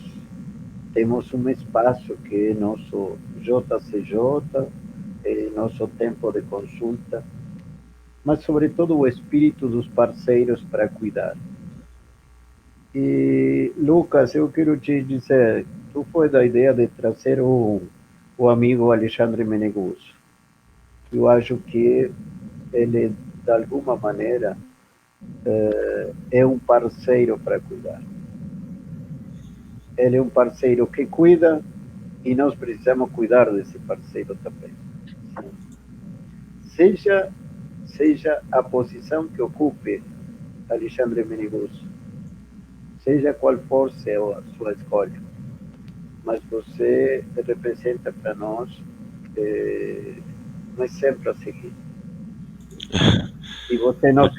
Speaker 1: temos um espaço que é nosso JCJ, nosso tempo de consulta, mas sobretudo o espírito dos parceiros para cuidar. E, Lucas, eu quero te dizer, tu foi da ideia de trazer o amigo Alexandre Menegusso. Eu acho que ele, de alguma maneira, é um parceiro para cuidar. Ele é um parceiro que cuida e nós precisamos cuidar desse parceiro também. Seja a posição que ocupe Alexandre Menegusso, seja qual for a sua escolha, mas você representa para nós um exemplo a seguir. E você nos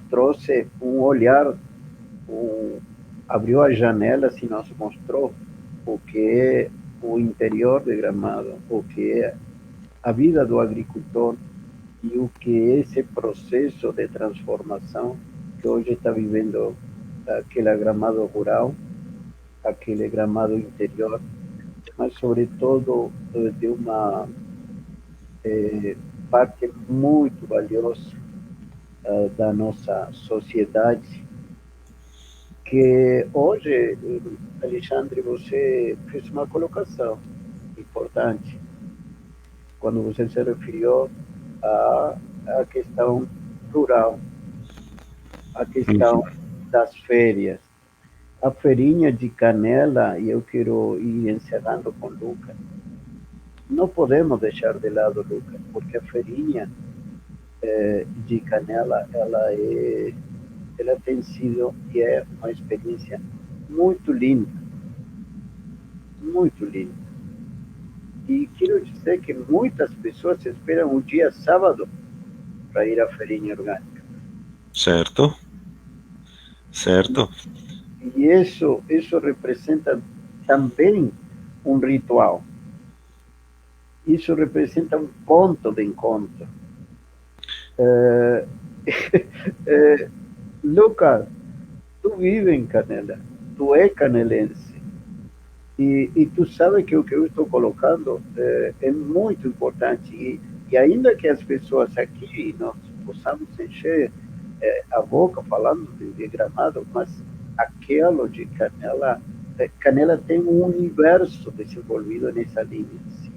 Speaker 1: trouxe um olhar, abriu as janelas e nos mostrou o que é o interior de Gramado, o que é a vida do agricultor e o que é esse processo de transformação que hoje está vivendo aquele Gramado rural, aquele Gramado interior, mas sobretudo de uma parte muito valiosa da nossa sociedade, que hoje, Alexandre, você fez uma colocação importante quando você se referiu à questão rural, à questão das férias. A feirinha de Canela, e eu quero ir encerrando com Lucas, não podemos deixar de lado, Lucas, porque a feirinha de Canela, ela tem sido e é uma experiência muito linda, muito linda. E quero dizer que muitas pessoas esperam o dia sábado para ir à feirinha orgânica.
Speaker 3: Certo. Certo.
Speaker 1: E isso representa também um ritual. Isso representa um ponto de encontro. Lucas, tu vive em Canela, tu é canelense, e tu sabe que o que eu estou colocando é muito importante, e ainda que as pessoas aqui nós possamos encher a boca falando de Gramado, mas aquilo de Canela, Canela tem um universo desenvolvido nessa linha, sim.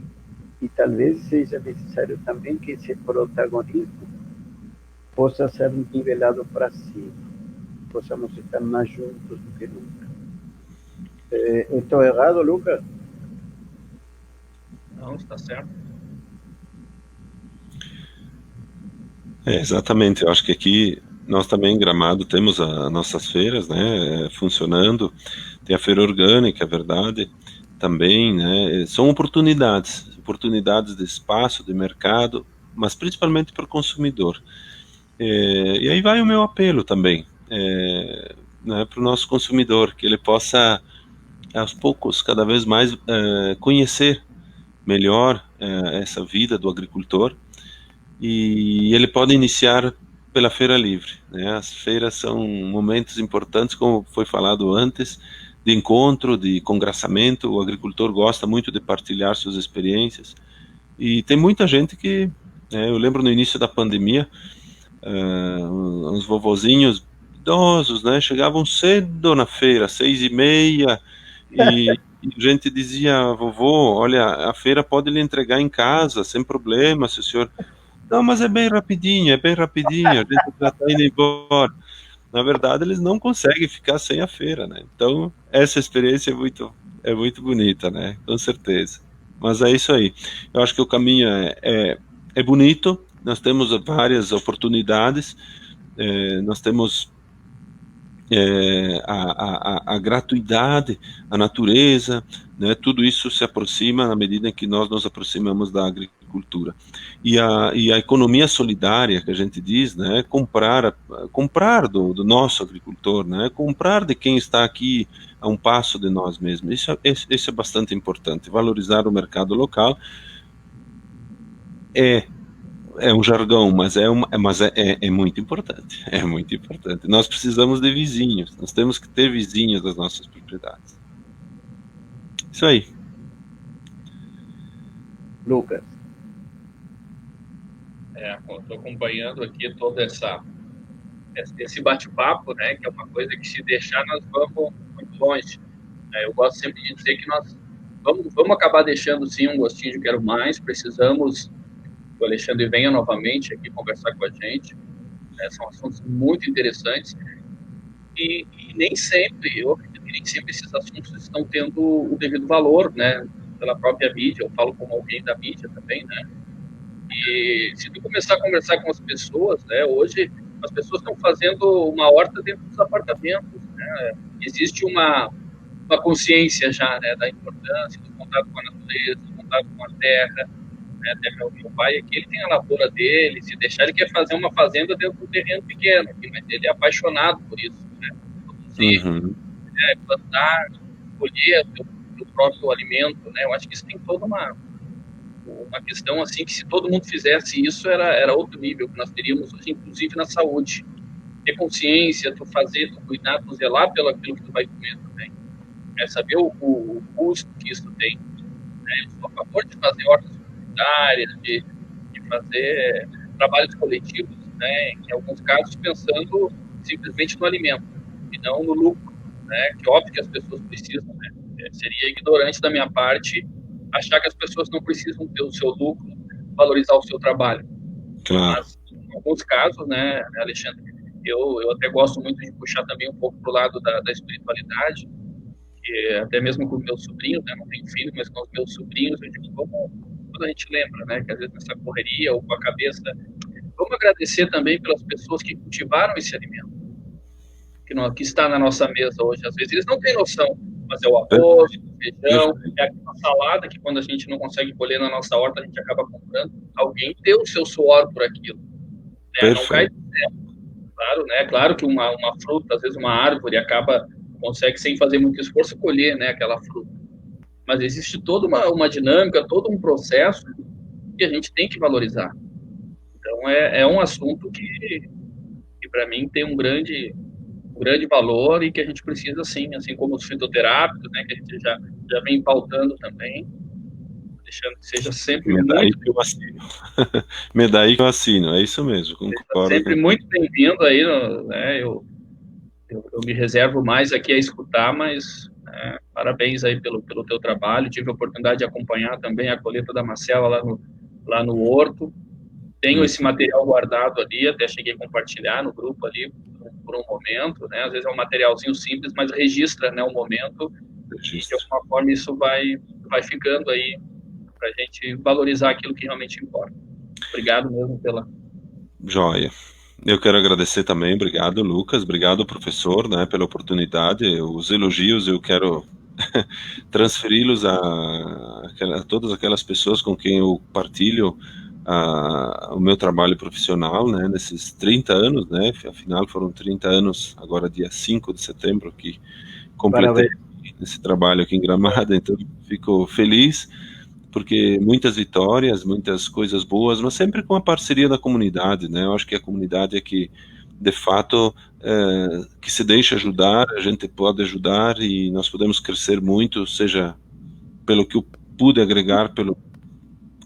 Speaker 1: E talvez seja necessário também que esse protagonismo possa ser nivelado para cima, possamos estar mais juntos do que nunca. Estou errado, Lucas?
Speaker 2: Não, está certo.
Speaker 3: Exatamente, eu acho que aqui nós também em Gramado temos as nossas feiras, né, funcionando, tem a feira orgânica, é verdade, também, né, são oportunidades de espaço, de mercado, mas principalmente para o consumidor. E aí vai o meu apelo também, né, para o nosso consumidor, que ele possa, aos poucos, cada vez mais conhecer melhor essa vida do agricultor, e ele pode iniciar pela feira livre, né? As feiras são momentos importantes, como foi falado antes, de encontro, de congraçamento. O agricultor gosta muito de partilhar suas experiências, e tem muita gente que, eu lembro no início da pandemia, uns vovozinhos idosos, né, chegavam cedo na feira, 6:30, e a gente dizia: vovô, olha, a feira pode lhe entregar em casa, sem problema, se o senhor... Não, mas é bem rapidinho, a gente já está indo embora. Na verdade, eles não conseguem ficar sem a feira, né? Então, essa experiência é muito bonita, né? Com certeza. Mas é isso aí. Eu acho que o caminho é bonito, nós temos várias oportunidades, nós temos a gratuidade, a natureza, né, tudo isso se aproxima na medida em que nós nos aproximamos da agricultura. E a economia solidária, que a gente diz, né, comprar do nosso agricultor, né, comprar de quem está aqui a um passo de nós mesmos. Isso é bastante importante. Valorizar o mercado local é um jargão, mas é muito importante. É muito importante. Nós precisamos de vizinhos. Nós temos que ter vizinhos das nossas propriedades. Isso aí.
Speaker 1: Lucas.
Speaker 2: Estou acompanhando aqui todo esse bate-papo, né? Que é uma coisa que, se deixar, nós vamos muito longe. Eu gosto sempre de dizer que nós vamos acabar deixando, sim, um gostinho de quero mais. Precisamos que o Alexandre venha novamente aqui conversar com a gente. São assuntos muito interessantes e nem sempre, eu acredito que nem sempre esses assuntos estão tendo o devido valor, né, pela própria mídia. Eu falo como alguém da mídia também, né, e se tu começar a conversar com as pessoas, né, hoje as pessoas estão fazendo uma horta dentro dos apartamentos, né, existe uma consciência já, né, da importância do contato com a natureza, do contato com a terra. Até meu pai aqui, ele tem a lavoura dele, se deixar, ele quer fazer uma fazenda dentro de um terreno pequeno, mas ele é apaixonado por isso, né? Produzir, plantar, colher o próprio alimento, né? Eu acho que isso tem toda uma questão, assim, que se todo mundo fizesse isso, era outro nível que nós teríamos hoje, inclusive na saúde. Ter consciência, tu cuidar, tu zelar pelo aquilo que tu vai comer também. Saber o custo que isso tem. Né? Eu sou a favor de fazer hortas de fazer trabalhos coletivos, né, em alguns casos pensando simplesmente no alimento e não no lucro, né, que óbvio que as pessoas precisam, né, seria ignorante da minha parte achar que as pessoas não precisam ter o seu lucro, valorizar o seu trabalho.
Speaker 3: Claro.
Speaker 2: Mas em alguns casos, né, Alexandre, eu até gosto muito de puxar também um pouco para o lado da espiritualidade, que até mesmo com os meus sobrinhos, né, não tenho filho, mas com os meus sobrinhos, eu digo, quando a gente lembra, né, que às vezes nessa correria ou com a cabeça, vamos agradecer também pelas pessoas que cultivaram esse alimento, que está na nossa mesa hoje. Às vezes eles não têm noção, mas é o arroz, o feijão, é aquela salada que, quando a gente não consegue colher na nossa horta, a gente acaba comprando. Alguém deu o seu suor por aquilo, né? Não cai do céu. Claro, né? Claro que uma fruta, às vezes uma árvore, consegue, sem fazer muito esforço, colher, né, aquela fruta. Mas existe toda uma dinâmica, todo um processo que a gente tem que valorizar. Então, é um assunto que para mim, tem um grande valor e que a gente precisa, assim como os fitoterápicos, né, que a gente já vem pautando também, deixando que seja sempre muito...
Speaker 3: que eu assino. Daí que eu assino, é isso mesmo, concordo.
Speaker 2: Sempre muito bem-vindo aí, né, eu me reservo mais aqui a escutar, mas parabéns aí pelo teu trabalho. Tive a oportunidade de acompanhar também a colheita da macela lá no horto. Tenho esse material guardado ali, até cheguei a compartilhar no grupo ali por um momento, né? Às vezes é um materialzinho simples, mas registra, né, o momento de alguma forma isso vai ficando aí para a gente valorizar aquilo que realmente importa. Obrigado mesmo pela...
Speaker 3: Joia. Eu quero agradecer também, obrigado Lucas, obrigado professor, né, pela oportunidade, os elogios eu quero transferi-los a todas aquelas pessoas com quem eu partilho o meu trabalho profissional, né, nesses 30 anos, né, afinal foram 30 anos, agora dia 5 de setembro que completei esse trabalho aqui em Gramado, então fico feliz, porque muitas vitórias, muitas coisas boas, mas sempre com a parceria da comunidade, né? Eu acho que a comunidade é que, de fato, que se deixa ajudar, a gente pode ajudar e nós podemos crescer muito, seja pelo que eu pude agregar, pelo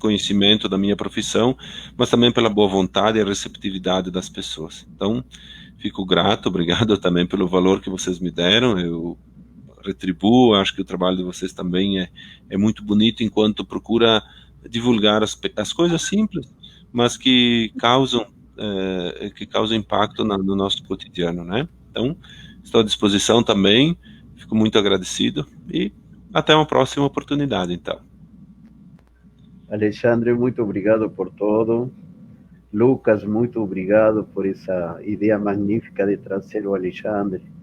Speaker 3: conhecimento da minha profissão, mas também pela boa vontade e a receptividade das pessoas. Então, fico grato, obrigado também pelo valor que vocês me deram, eu retribuo, acho que o trabalho de vocês também é muito bonito, enquanto procura divulgar as coisas simples, mas que causam impacto no nosso cotidiano, né? Então, estou à disposição também, fico muito agradecido e até uma próxima oportunidade, então.
Speaker 1: Alexandre, muito obrigado por tudo. Lucas, muito obrigado por essa ideia magnífica de trazer o Alexandre.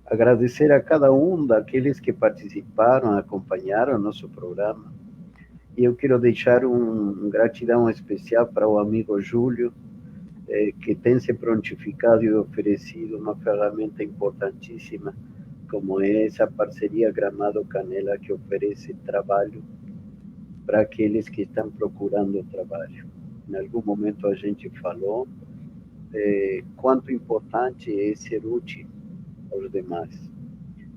Speaker 1: Agradecer a cada um daqueles que participaram, acompanharam o nosso programa. E eu quero deixar gratidão especial para o amigo Júlio, que tem se prontificado e oferecido uma ferramenta importantíssima, como é essa parceria Gramado Canela, que oferece trabalho para aqueles que estão procurando trabalho. Em algum momento a gente falou quanto importante é ser útil aos demais.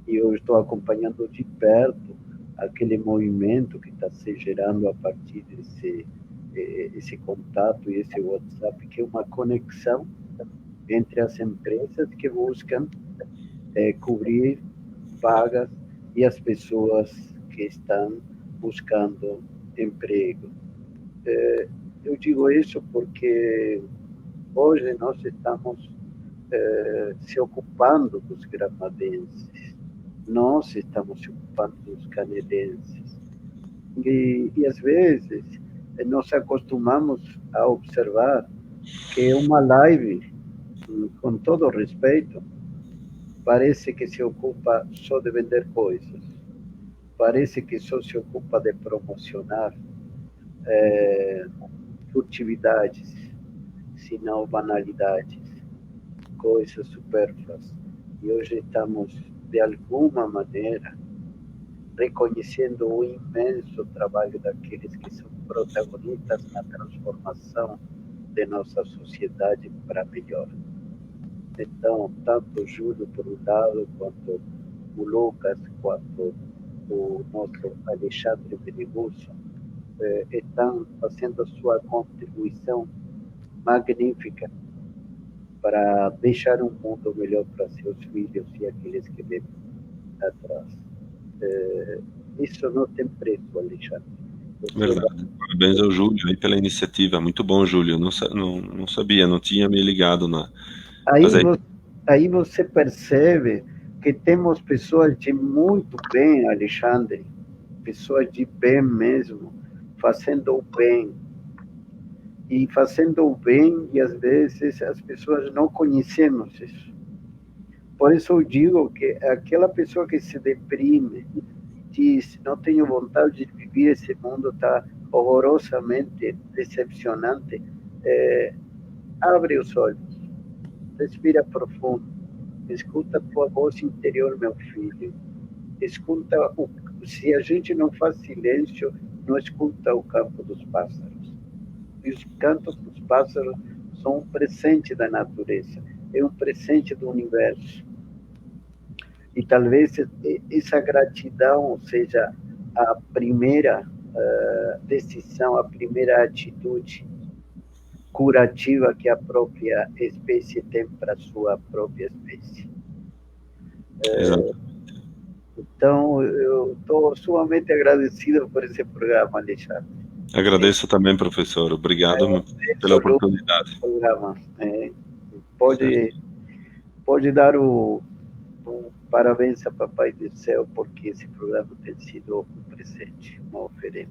Speaker 1: E eu estou acompanhando de perto aquele movimento que está se gerando a partir esse contato e esse WhatsApp, que é uma conexão entre as empresas que buscam cobrir vagas e as pessoas que estão buscando emprego. Eu digo isso porque hoje nós estamos se ocupando dos gramadenses, nós estamos se ocupando dos canelenses. E às vezes nós acostumamos a observar que uma live, com todo respeito, parece que se ocupa só de vender coisas, parece que só se ocupa de promocionar furtividades, se não banalidades, coisas supérfluas. E hoje estamos, de alguma maneira, reconhecendo o imenso trabalho daqueles que são protagonistas na transformação de nossa sociedade para melhor. Então, tanto o Júlio, por um lado, quanto o Lucas, quanto o nosso Alexandre Benegusso, estão fazendo sua contribuição magnífica para deixar um mundo melhor para seus filhos e aqueles que vêm atrás. Isso não tem preço, Alexandre.
Speaker 3: Verdade. Parabéns ao Júlio aí pela iniciativa. Muito bom, Júlio. Não sabia, não tinha me ligado na...
Speaker 1: Aí você percebe que temos pessoas de muito bem, Alexandre, pessoas de bem mesmo, fazendo o bem. E fazendo o bem, e às vezes as pessoas não conhecemos isso. Por isso eu digo que aquela pessoa que se deprime, diz, não tenho vontade de viver esse mundo, está horrorosamente decepcionante, abre os olhos, respira profundo, escuta a tua voz interior, meu filho, escuta, se a gente não faz silêncio, não escuta o canto dos pássaros. E os cantos dos pássaros são um presente da natureza, é um presente do universo. E talvez essa gratidão seja a primeira decisão, a primeira atitude curativa que a própria espécie tem para a sua própria espécie. Então, eu estou sumamente agradecido por esse programa, Alexandre.
Speaker 3: Agradeço também, professor. Obrigado pela oportunidade.
Speaker 1: Programa. Pode dar parabéns a Papai do Céu, porque esse programa tem sido um presente, uma oferenda.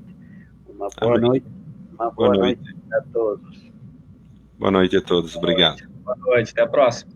Speaker 1: Uma boa noite. Uma boa noite a todos.
Speaker 3: Boa noite a todos. Obrigado.
Speaker 2: Boa noite. Até a próxima.